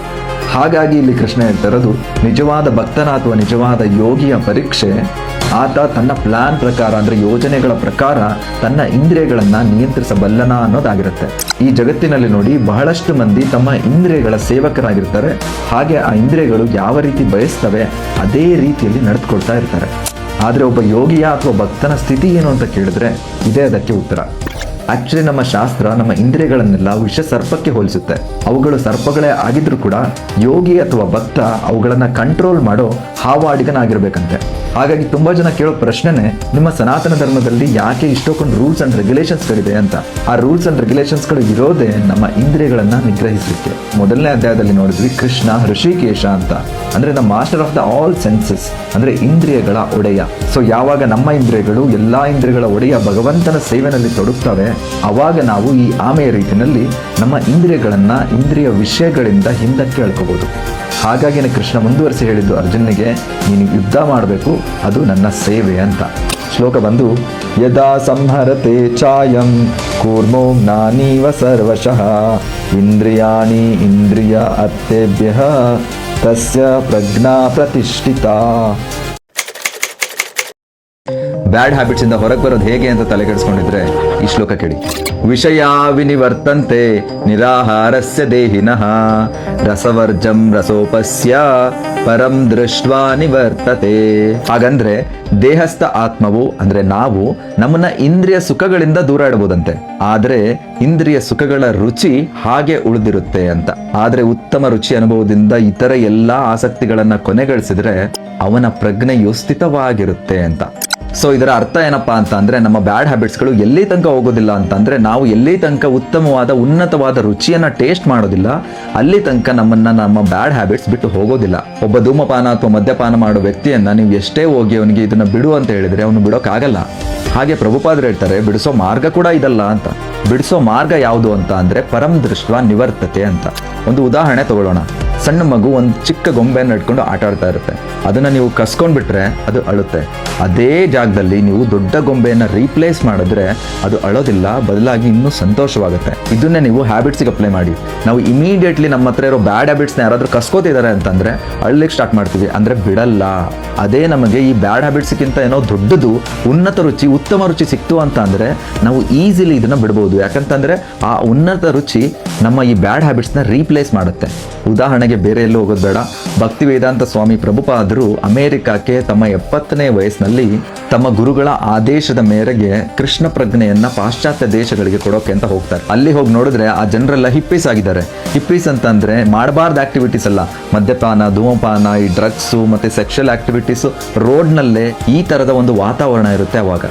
ಹಾಗಾಗಿ ಇಲ್ಲಿ ಕೃಷ್ಣ ಹೇಳ್ತಾ ಇರೋದು, ನಿಜವಾದ ಭಕ್ತನ ಅಥವಾ ನಿಜವಾದ ಯೋಗಿಯ ಪರೀಕ್ಷೆ ಆತ ತನ್ನ ಪ್ಲಾನ್ ಪ್ರಕಾರ ಅಂದ್ರೆ ಯೋಜನೆಗಳ ಪ್ರಕಾರ ತನ್ನ ಇಂದ್ರಿಯಗಳನ್ನ ನಿಯಂತ್ರಿಸಬಲ್ಲನ ಅನ್ನೋದಾಗಿರುತ್ತೆ. ಈ ಜಗತ್ತಿನಲ್ಲಿ ನೋಡಿ ಬಹಳಷ್ಟು ಮಂದಿ ತಮ್ಮ ಇಂದ್ರಿಯಗಳ ಸೇವಕರಾಗಿರ್ತಾರೆ. ಹಾಗೆ ಆ ಇಂದ್ರಿಯಗಳು ಯಾವ ರೀತಿ ಬಯಸ್ತವೆ ಅದೇ ರೀತಿಯಲ್ಲಿ ನಡೆದುಕೊಳ್ತಾ ಇರ್ತಾರೆ. ಆದ್ರೆ ಒಬ್ಬ ಯೋಗಿಯ ಅಥವಾ ಭಕ್ತನ ಸ್ಥಿತಿ ಏನು ಅಂತ ಕೇಳಿದ್ರೆ ಇದೇ ಅದಕ್ಕೆ ಉತ್ತರ. ಆಕ್ಚುಲಿ ನಮ್ಮ ಶಾಸ್ತ್ರ ನಮ್ಮ ಇಂದ್ರಿಯಗಳನ್ನೆಲ್ಲ ವಿಷ ಸರ್ಪಕ್ಕೆ ಹೋಲಿಸುತ್ತೆ. ಅವುಗಳು ಸರ್ಪಗಳೇ ಆಗಿದ್ರು ಕೂಡ ಯೋಗಿ ಅಥವಾ ಭಕ್ತ ಅವುಗಳನ್ನ ಕಂಟ್ರೋಲ್ ಮಾಡೋ ಹಾವಾಡಿಗನಾಗಿರ್ಬೇಕಂತೆ. ಹಾಗಾಗಿ ತುಂಬಾ ಜನ ಕೇಳೋ ಪ್ರಶ್ನೆನೇ, ನಿಮ್ಮ ಸನಾತನ ಧರ್ಮದಲ್ಲಿ ಯಾಕೆ ಇಷ್ಟೊಂದು ರೂಲ್ಸ್ ಅಂಡ್ ರೆಗ್ಯುಲೇಷನ್ಸ್ಗಳಿದೆ ಅಂತ. ಆ ರೂಲ್ಸ್ ಅಂಡ್ ರೆಗ್ಯುಲೇಷನ್ಸ್ಗಳು ಇರೋದೇ ನಮ್ಮ ಇಂದ್ರಿಯಗಳನ್ನ ನಿಗ್ರಹಿಸಲಿಕ್ಕೆ. ಮೊದಲನೇ ಅಧ್ಯಾಯದಲ್ಲಿ ನೋಡಿದ್ವಿ ಕೃಷ್ಣ ಋಷಿಕೇಶ ಅಂತ, ಅಂದ್ರೆ the master of the all senses, ಅಂದ್ರೆ ಇಂದ್ರಿಯಗಳ ಒಡೆಯ. ಸೊ ಯಾವಾಗ ನಮ್ಮ ಇಂದ್ರಿಯಗಳು ಎಲ್ಲಾ ಇಂದ್ರಿಯಗಳ ಒಡೆಯ ಭಗವಂತನ ಸೇವೆನಲ್ಲಿ ತೊಡಗ್ತವೆ, ಅವಾಗ ನಾವು ಈ ಆಮೆಯ ರೀತಿಯಲ್ಲಿ ನಮ್ಮ ಇಂದ್ರಿಯಗಳನ್ನ ಇಂದ್ರಿಯ ವಿಷಯಗಳಿಂದ ಹಿಂದಕ್ಕೆ ಎಳ್ಕೋಬಹುದು. ಹಾಗಾಗಿನೇ ಕೃಷ್ಣ ಮುಂದುವರಿಸಿ ಹೇಳಿದ್ದು ಅರ್ಜುನಿಗೆ, ನೀನು ಯುದ್ಧ ಮಾಡಬೇಕು, ಅದು ನನ್ನ ಸೇವೆ ಅಂತ. ಶ್ಲೋಕ ಬಂದು ಯದಾ ಸಂಹರತೆ ಚಾಯಂ ಕೂರ್ಮೋ ಜ್ಞಾನೀವ ಸರ್ವಶಃ ಇಂದ್ರಿಯಾಣಿ ಇಂದ್ರಿಯ ಅರ್ಥೇಭ್ಯಃ ತಸ್ಯ ಪ್ರಜ್ಞಾ ಪ್ರತಿಷ್ಠಿತಾ. ಬ್ಯಾಡ್ ಹ್ಯಾಬಿಟ್ಸ್ ಇಂದ ಹೊರಗೆ ಬರೋದು ಹೇಗೆ ಅಂತ ತಲೆ ಕೆಡಿಸ್ಕೊಂಡಿದ್ರೆ ಈ ಶ್ಲೋಕ ಕೇಳಿ. ವಿಷಯ ವಿನಿವರ್ತಂತೆ ನಿರಾಹಾರಸ್ಯ ದೇಹಿನಃ ರಸವರ್ಜಂ ರಸೋಪಸ್ಯ ಪರಂ ದೃಷ್ಟ್ವಾ ನಿವರ್ತತೆ. ಹಾಗಂದ್ರೆ ದೇಹಸ್ಥ ಆತ್ಮವು ಅಂದ್ರೆ ನಾವು ನಮ್ಮನ್ನ ಇಂದ್ರಿಯ ಸುಖಗಳಿಂದ ದೂರ ಇಡಬಹುದಂತೆ, ಆದ್ರೆ ಇಂದ್ರಿಯ ಸುಖಗಳ ರುಚಿ ಹಾಗೆ ಉಳಿದಿರುತ್ತೆ ಅಂತ. ಆದ್ರೆ ಉತ್ತಮ ರುಚಿ ಅನುಭವದಿಂದ ಇತರ ಎಲ್ಲಾ ಆಸಕ್ತಿಗಳನ್ನ ಕೊನೆಗಳಿಸಿದ್ರೆ ಅವನ ಪ್ರಜ್ಞೆಯು ಸ್ಥಿತವಾಗಿರುತ್ತೆ ಅಂತ. ಸೊ ಇದರ ಅರ್ಥ ಏನಪ್ಪಾ ಅಂತ ಅಂದ್ರೆ, ನಮ್ಮ ಬ್ಯಾಡ್ ಹ್ಯಾಬಿಟ್ಸ್ಗಳು ಎಲ್ಲಿ ತನಕ ಹೋಗೋದಿಲ್ಲ ಅಂತಂದ್ರೆ, ನಾವು ಎಲ್ಲಿ ತನಕ ಉತ್ತಮವಾದ ಉನ್ನತವಾದ ರುಚಿಯನ್ನ ಟೇಸ್ಟ್ ಮಾಡೋದಿಲ್ಲ ಅಲ್ಲಿ ತನಕ ನಮ್ಮನ್ನ ನಮ್ಮ ಬ್ಯಾಡ್ ಹ್ಯಾಬಿಟ್ಸ್ ಬಿಟ್ಟು ಹೋಗೋದಿಲ್ಲ. ಒಬ್ಬ ಧೂಮಪಾನ ಅಥವಾ ಮದ್ಯಪಾನ ಮಾಡೋ ವ್ಯಕ್ತಿಯನ್ನ ನೀವು ಎಷ್ಟೇ ಹೋಗಿ ಅವನಿಗೆ ಇದನ್ನ ಬಿಡು ಅಂತ ಹೇಳಿದ್ರೆ ಅವನು ಬಿಡೋಕ್ಕಾಗಲ್ಲ. ಹಾಗೆ ಪ್ರಭುಪಾದರು ಹೇಳ್ತಾರೆ, ಬಿಡಿಸೋ ಮಾರ್ಗ ಕೂಡ ಇದಲ್ಲ ಅಂತ. ಬಿಡಿಸೋ ಮಾರ್ಗ ಯಾವುದು ಅಂತ ಅಂದ್ರೆ ಪರಂ ದೃಷ್ಟ್ವಾ ನಿವರ್ತತೆ ಅಂತ. ಒಂದು ಉದಾಹರಣೆ ತಗೊಳ್ಳೋಣ. ಸಣ್ಣ ಮಗು ಒಂದು ಚಿಕ್ಕ ಗೊಂಬೆಯನ್ನು ಇಟ್ಕೊಂಡು ಆಟ ಆಡ್ತಾ ಇರುತ್ತೆ. ಅದನ್ನ ನೀವು ಕಸ್ಕೊಂಡ್ಬಿಟ್ರೆ ಅದು ಅಳುತ್ತೆ. ಅದೇ ಜಾಗದಲ್ಲಿ ನೀವು ದೊಡ್ಡ ಗೊಂಬೆಯನ್ನ ರೀಪ್ಲೇಸ್ ಮಾಡಿದ್ರೆ ಅದು ಅಳೋದಿಲ್ಲ, ಬದಲಾಗಿ ಇನ್ನೂ ಸಂತೋಷವಾಗುತ್ತೆ. ಇದನ್ನೇ ನೀವು ಹ್ಯಾಬಿಟ್ಸ್ಗೆ ಅಪ್ಲೈ ಮಾಡಿ. ನಾವು ಇಮಿಡಿಯೇಟ್ಲಿ ನಮ್ಮ ಹತ್ರ ಇರೋ ಬ್ಯಾಡ್ ಹ್ಯಾಬಿಟ್ಸ್ನ ಯಾರಾದ್ರೂ ಕಸ್ಕೋತಿದ್ದಾರೆ ಅಂತಂದ್ರೆ ಅಳ್ಲಿಕ್ಕೆ ಸ್ಟಾರ್ಟ್ ಮಾಡ್ತೀವಿ, ಅಂದ್ರೆ ಬಿಡಲ್ಲ. ಅದೇ ನಮಗೆ ಈ ಬ್ಯಾಡ್ ಹ್ಯಾಬಿಟ್ಸ್ಗಿಂತ ಏನೋ ದೊಡ್ಡದು ಉನ್ನತ ರುಚಿ ಉತ್ತಮ ರುಚಿ ಸಿಕ್ತು ಅಂತ ಅಂದ್ರೆ ನಾವು ಈಸಿಲಿ ಇದನ್ನ ಬಿಡ್ಬೋದು. ಯಾಕಂತಂದ್ರೆ ಆ ಉನ್ನತ ರುಚಿ ನಮ್ಮ ಈ ಬ್ಯಾಡ್ ಹ್ಯಾಬಿಟ್ಸ್ನ ರೀಪ್ಲೇಸ್ ಮಾಡುತ್ತೆ. ಉದಾಹರಣೆಗೆ ಬೇರೆ ಎಲ್ಲೂ ಹೋಗೋದು ಬೇಡ, ಭಕ್ತಿ ವೇದಾಂತ ಸ್ವಾಮಿ ಪ್ರಭುಪಾದರು ಅಮೆರಿಕಕ್ಕೆ ತಮ್ಮ 70ನೇ ವಯಸ್ಸಿನಲ್ಲಿ ತಮ್ಮ ಗುರುಗಳ ಆದೇಶದ ಮೇರೆಗೆ ಕೃಷ್ಣ ಪ್ರಜ್ಞೆಯನ್ನ ಪಾಶ್ಚಾತ್ಯ ದೇಶಗಳಿಗೆ ಕೊಡೋಕೆ ಅಂತ ಹೋಗ್ತಾರೆ. ಅಲ್ಲಿ ಹೋಗಿ ನೋಡಿದ್ರೆ ಆ ಜನರೆಲ್ಲ ಹಿಪ್ಪೀಸ್ ಆಗಿದ್ದಾರೆ. ಹಿಪ್ಪೀಸ್ ಅಂತಂದ್ರೆ ಮಾಡಬಾರ್ದು ಆಕ್ಟಿವಿಟೀಸ್ ಅಲ್ಲ, ಮದ್ಯಪಾನ, ಧೂಮಪಾನ, ಈ ಡ್ರಗ್ಸು ಮತ್ತೆ ಸೆಕ್ಷುವಲ್ ಆಕ್ಟಿವಿಟೀಸ್, ರೋಡ್ನಲ್ಲೇ ಈ ತರದ ಒಂದು ವಾತಾವರಣ ಇರುತ್ತೆ.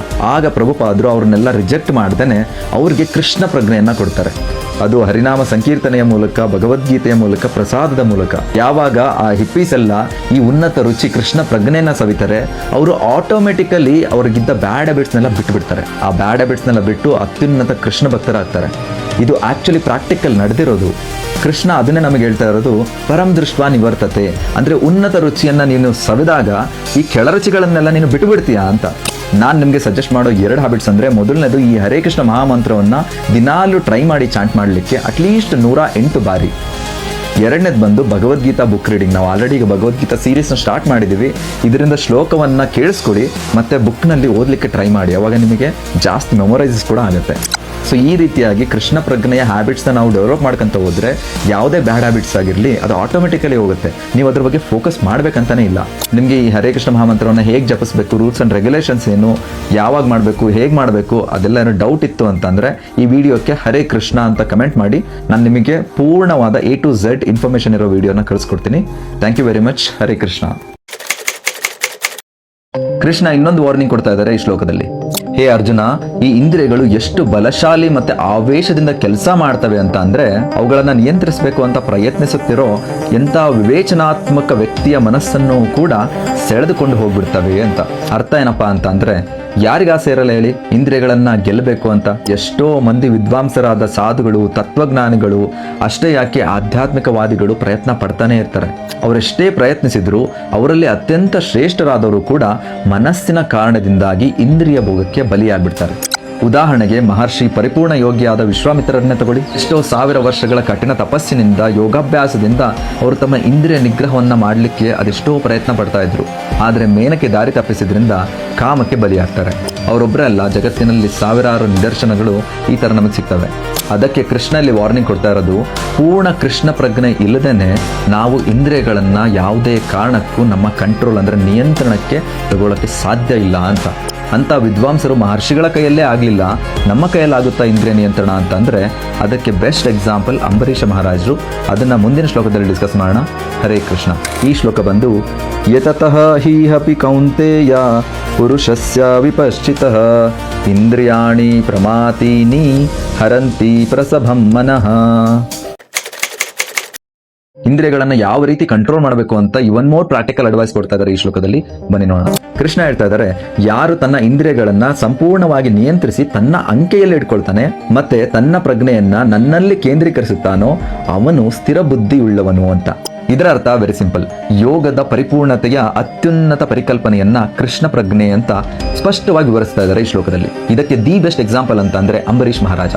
ಆಗ ಪ್ರಭುಪಾದರು ಅವ್ರನ್ನೆಲ್ಲ ರಿಜೆಕ್ಟ್ ಮಾಡ್ದೇನೆ ಅವ್ರಿಗೆ ಕೃಷ್ಣ ಪ್ರಜ್ಞೆಯನ್ನ ಕೊಡ್ತಾರೆ. ಅದು ಹರಿನಾಮ ಸಂಕೀರ್ತನೆಯ ಮೂಲಕ, ಭಗವದ್ಗೀತೆಯ ಮೂಲಕ, ಪ್ರಸಾದದ ಮೂಲಕ. ಯಾವಾಗ ಆ ಹಿಪ್ಪೀಸ್ ಎಲ್ಲ ಈ ಉನ್ನತ ರುಚಿ ಕೃಷ್ಣ ಪ್ರಜ್ಞೆಯನ್ನ ಸವಿತಾರೆ, ಅವರು ಆಟೋಮೆಟಿಕಲಿ ಅವ್ರಿಗಿದ್ದ ಬ್ಯಾಡ್ ಹ್ಯಾಬಿಟ್ಸ್ನೆಲ್ಲ ಬಿಟ್ಟು ಬಿಡ್ತಾರೆ. ಆ ಬ್ಯಾಡ್ ಹ್ಯಾಬಿಟ್ಸ್ನೆಲ್ಲ ಬಿಟ್ಟು ಅತ್ಯುನ್ನತ ಕೃಷ್ಣ ಭಕ್ತರಾಗ್ತಾರೆ. ಇದು ಆಕ್ಚುಲಿ ಪ್ರಾಕ್ಟಿಕಲ್ ನಡೆದಿರೋದು. ಕೃಷ್ಣ ಅದನ್ನೇ ನಮಗೆ ಹೇಳ್ತಾ ಇರೋದು, ಪರಂ ದೃಷ್ಟ್ವಾ ನಿವರ್ತತೆ ಅಂದ್ರೆ ಉನ್ನತ ರುಚಿಯನ್ನ ನೀನು ಸವಿದಾಗ ಈ ಕೆಳರುಚಿಗಳನ್ನೆಲ್ಲ ನೀನು ಬಿಟ್ಟು ಬಿಡ್ತೀಯಾ ಅಂತ. ನಾನು ನಿಮಗೆ ಸಜೆಸ್ಟ್ ಮಾಡೋ 2 ಹ್ಯಾಬಿಟ್ಸ್ ಅಂದರೆ, ಮೊದಲನೇದು ಈ ಹರೇ ಕೃಷ್ಣ ಮಹಾಮಂತ್ರವನ್ನು ದಿನಾಲೂ ಟ್ರೈ ಮಾಡಿ ಚಾಂಟ್ ಮಾಡಲಿಕ್ಕೆ ಅಟ್ಲೀಸ್ಟ್ 108 ಬಾರಿ. ಎರಡನೇದು ಬಂದು ಭಗವದ್ಗೀತಾ ಬುಕ್ ರೀಡಿಂಗ್. ನಾವು ಆಲ್ರೆಡಿ ಈಗ ಭಗವದ್ಗೀತಾ ಸೀರೀಸ್ನ ಸ್ಟಾರ್ಟ್ ಮಾಡಿದ್ದೀವಿ. ಇದರಿಂದ ಶ್ಲೋಕವನ್ನು ಕೇಳಿಸ್ಕೊಡಿ ಮತ್ತು ಬುಕ್ನಲ್ಲಿ ಓದಲಿಕ್ಕೆ ಟ್ರೈ ಮಾಡಿ. ಅವಾಗ ನಿಮಗೆ ಜಾಸ್ತಿ ಮೆಮೊರೈಸಸ್ ಕೂಡ ಆಗುತ್ತೆ. ಸೊ ಈ ರೀತಿಯಾಗಿ ಕೃಷ್ಣ ಪ್ರಜ್ಞೆಯ ಹ್ಯಾಬಿಟ್ಸ್ನ ನಾವು ಡೆವಲಪ್ ಮಾಡ್ಕೊಂತ ಹೋದರೆ ಯಾವುದೇ ಬ್ಯಾಡ್ ಹ್ಯಾಬಿಟ್ಸ್ ಆಗಿರಲಿ ಅದು ಆಟೋಮೆಟಿಕಲಿ ಹೋಗುತ್ತೆ. ನೀವು ಅದ್ರ ಬಗ್ಗೆ ಫೋಕಸ್ ಮಾಡಬೇಕಂತಾನೆ ಇಲ್ಲ. ನಿಮಗೆ ಈ ಹರೇ ಕೃಷ್ಣ ಮಹಾಮಂತ್ರವನ್ನು ಹೇಗೆ ಜಪಿಸಬೇಕು, ರೂಲ್ಸ್ ಆ್ಯಂಡ್ ರೆಗ್ಯುಲೇಷನ್ಸ್ ಏನು, ಯಾವಾಗ ಮಾಡಬೇಕು, ಹೇಗೆ ಮಾಡಬೇಕು, ಅದೆಲ್ಲ ಏನೋ ಡೌಟ್ ಇತ್ತು ಅಂತಂದರೆ ಈ ವಿಡಿಯೋಕ್ಕೆ ಹರೇ ಕೃಷ್ಣ ಅಂತ ಕಮೆಂಟ್ ಮಾಡಿ. ನಾನು ನಿಮಗೆ ಪೂರ್ಣವಾದ A to Z ಇನ್ಫಾರ್ಮೇಷನ್ ಇರೋ ವಿಡಿಯೋನ ಕಳಿಸ್ಕೊಡ್ತೀನಿ. Thank you very much. Hare Krishna. Krishna ಇನ್ನೊಂದು ವಾರ್ನಿಂಗ್ ಕೊಡ್ತಾ ಇದ್ದಾರೆ ಈ ಶ್ಲೋಕದಲ್ಲಿ. ಹೇ ಅರ್ಜುನ, ಈ ಇಂದ್ರಿಯಗಳು ಎಷ್ಟು ಬಲಶಾಲಿ ಮತ್ತೆ ಆವೇಶದಿಂದ ಕೆಲಸ ಮಾಡ್ತವೆ ಅಂತ ಅಂದ್ರೆ ಅವುಗಳನ್ನ ನಿಯಂತ್ರಿಸಬೇಕು ಅಂತ ಪ್ರಯತ್ನಿಸುತ್ತಿರೋ ಎಂಥ ವಿವೇಚನಾತ್ಮಕ ವ್ಯಕ್ತಿಯ ಮನಸ್ಸನ್ನು ಕೂಡ ಸೆಳೆದುಕೊಂಡು ಹೋಗ್ಬಿಡ್ತವೆ ಅಂತ. ಅರ್ಥ ಏನಪ್ಪಾ ಅಂತ ಅಂದ್ರೆ ಯಾರಿಗ ಆಸೆ ಇರಲ್ಲ ಹೇಳಿ ಇಂದ್ರಿಯಗಳನ್ನ ಗೆಲ್ಲಬೇಕು ಅಂತ. ಎಷ್ಟೋ ಮಂದಿ ವಿದ್ವಾಂಸರಾದ ಸಾಧುಗಳು, ತತ್ವಜ್ಞಾನಿಗಳು, ಅಷ್ಟೇ ಯಾಕೆ ಆಧ್ಯಾತ್ಮಿಕವಾದಿಗಳು ಪ್ರಯತ್ನ ಪಡ್ತಾನೆ ಇರ್ತಾರೆ. ಅವರೆಷ್ಟೇ ಪ್ರಯತ್ನಿಸಿದ್ರು ಅವರಲ್ಲಿ ಅತ್ಯಂತ ಶ್ರೇಷ್ಠರಾದವರು ಕೂಡ ಮನಸ್ಸಿನ ಕಾರಣದಿಂದಾಗಿ ಇಂದ್ರಿಯ ಭೋಗಕ್ಕೆ ಬಲಿಯಾಗ್ಬಿಡ್ತಾರೆ. ಉದಾಹರಣೆಗೆ ಮಹರ್ಷಿ ಪರಿಪೂರ್ಣ ಯೋಗಿಯಾದ ವಿಶ್ವಾಮಿತ್ರರನ್ನೇ ತಗೊಳ್ಳಿ. ಎಷ್ಟೋ ಸಾವಿರ ವರ್ಷಗಳ ಕಠಿಣ ತಪಸ್ಸಿನಿಂದ, ಯೋಗಾಭ್ಯಾಸದಿಂದ ಅವರು ತಮ್ಮ ಇಂದ್ರಿಯ ನಿಗ್ರಹವನ್ನು ಮಾಡಲಿಕ್ಕೆ ಅದೆಷ್ಟೋ ಪ್ರಯತ್ನ ಪಡ್ತಾ ಇದ್ರು. ಆದರೆ ಮೇನಕ್ಕೆ ದಾರಿ ತಪ್ಪಿಸಿದ್ರಿಂದ ಕಾಮಕ್ಕೆ ಬಲಿಯಾಗ್ತಾರೆ. ಅವರೊಬ್ಬರೇ ಅಲ್ಲ, ಜಗತ್ತಿನಲ್ಲಿ ಸಾವಿರಾರು ನಿದರ್ಶನಗಳು ಈ ಥರ ನಮಗೆ ಸಿಗ್ತವೆ. ಅದಕ್ಕೆ ಕೃಷ್ಣ ಇಲ್ಲಿ ವಾರ್ನಿಂಗ್ ಕೊಡ್ತಾ ಇರೋದು, ಪೂರ್ಣ ಕೃಷ್ಣ ಪ್ರಜ್ಞೆ ಇಲ್ಲದೇನೆ ನಾವು ಇಂದ್ರಿಯಗಳನ್ನು ಯಾವುದೇ ಕಾರಣಕ್ಕೂ ನಮ್ಮ ಕಂಟ್ರೋಲ್ ಅಂದರೆ ನಿಯಂತ್ರಣಕ್ಕೆ ತಗೊಳ್ಳೋಕ್ಕೆ ಸಾಧ್ಯ ಇಲ್ಲ ಅಂತ. ಅಂಥ ವಿದ್ವಾಂಸರು ಮಹರ್ಷಿಗಳ ಕೈಯಲ್ಲೇ ಆಗಲಿಲ್ಲ, ನಮ್ಮ ಕೈಯಲ್ಲಾಗುತ್ತಾ ಇಂದ್ರಿಯ ನಿಯಂತ್ರಣ ಅಂತಂದರೆ ಅದಕ್ಕೆ ಬೆಸ್ಟ್ ಎಕ್ಸಾಂಪಲ್ ಅಂಬರೀಷ ಮಹಾರಾಜರು. ಅದನ್ನು ಮುಂದಿನ ಶ್ಲೋಕದಲ್ಲಿ ಡಿಸ್ಕಸ್ ಮಾಡೋಣ. ಹರೇ ಕೃಷ್ಣ. ಈ ಶ್ಲೋಕ ಬಂದು ಯತತಃ ಹೀಹಪಿ ಕೌಂತೇಯ ಪುರುಷಸ್ಯ ವಿಪಶ್ಚಿತಃ ಇಂದ್ರಿಯಾಣಿ ಪ್ರಮಾತೀನಿ ಹರಂತಿ ಪ್ರಸಭಂ ಮನಃ. ಇಂದ್ರಿಯಗಳನ್ನು ಯಾವ ರೀತಿ ಕಂಟ್ರೋಲ್ ಮಾಡಬೇಕು ಅಂತ ಇವನ್ ಮೋರ್ ಪ್ರಾಕ್ಟಿಕಲ್ ಅಡ್ವೈಸ್ ಕೊಡ್ತಾ ಇದ್ದಾರೆ ಈ ಶ್ಲೋಕದಲ್ಲಿ. ಬನ್ನಿ ನೋಡೋಣ. ಕೃಷ್ಣ ಹೇಳ್ತಾ ಇದ್ದಾರೆ, ಯಾರು ತನ್ನ ಇಂದ್ರಿಯಗಳನ್ನ ಸಂಪೂರ್ಣವಾಗಿ ನಿಯಂತ್ರಿಸಿ ತನ್ನ ಅಂಕೆಯಲ್ಲಿ ಇಟ್ಕೊಳ್ತಾನೆ ಮತ್ತೆ ತನ್ನ ಪ್ರಜ್ಞೆಯನ್ನ ನನ್ನಲ್ಲಿ ಕೇಂದ್ರೀಕರಿಸುತ್ತಾನೋ ಅವನು ಸ್ಥಿರ ಬುದ್ಧಿಯುಳ್ಳವನು ಅಂತ. ಇದರ ಅರ್ಥ ವೆರಿ ಸಿಂಪಲ್. ಯೋಗದ ಪರಿಪೂರ್ಣತೆಯ ಅತ್ಯುನ್ನತ ಪರಿಕಲ್ಪನೆಯನ್ನ ಕೃಷ್ಣ ಪ್ರಜ್ಞೆ ಅಂತ ಸ್ಪಷ್ಟವಾಗಿ ವಿವರಿಸ್ತಾ ಇದ್ದಾರೆ ಈ ಶ್ಲೋಕದಲ್ಲಿ. ಇದಕ್ಕೆ ದಿ ಬೆಸ್ಟ್ ಎಕ್ಸಾಂಪಲ್ ಅಂತ ಅಂದ್ರೆ ಅಂಬರೀಷ್ ಮಹಾರಾಜ.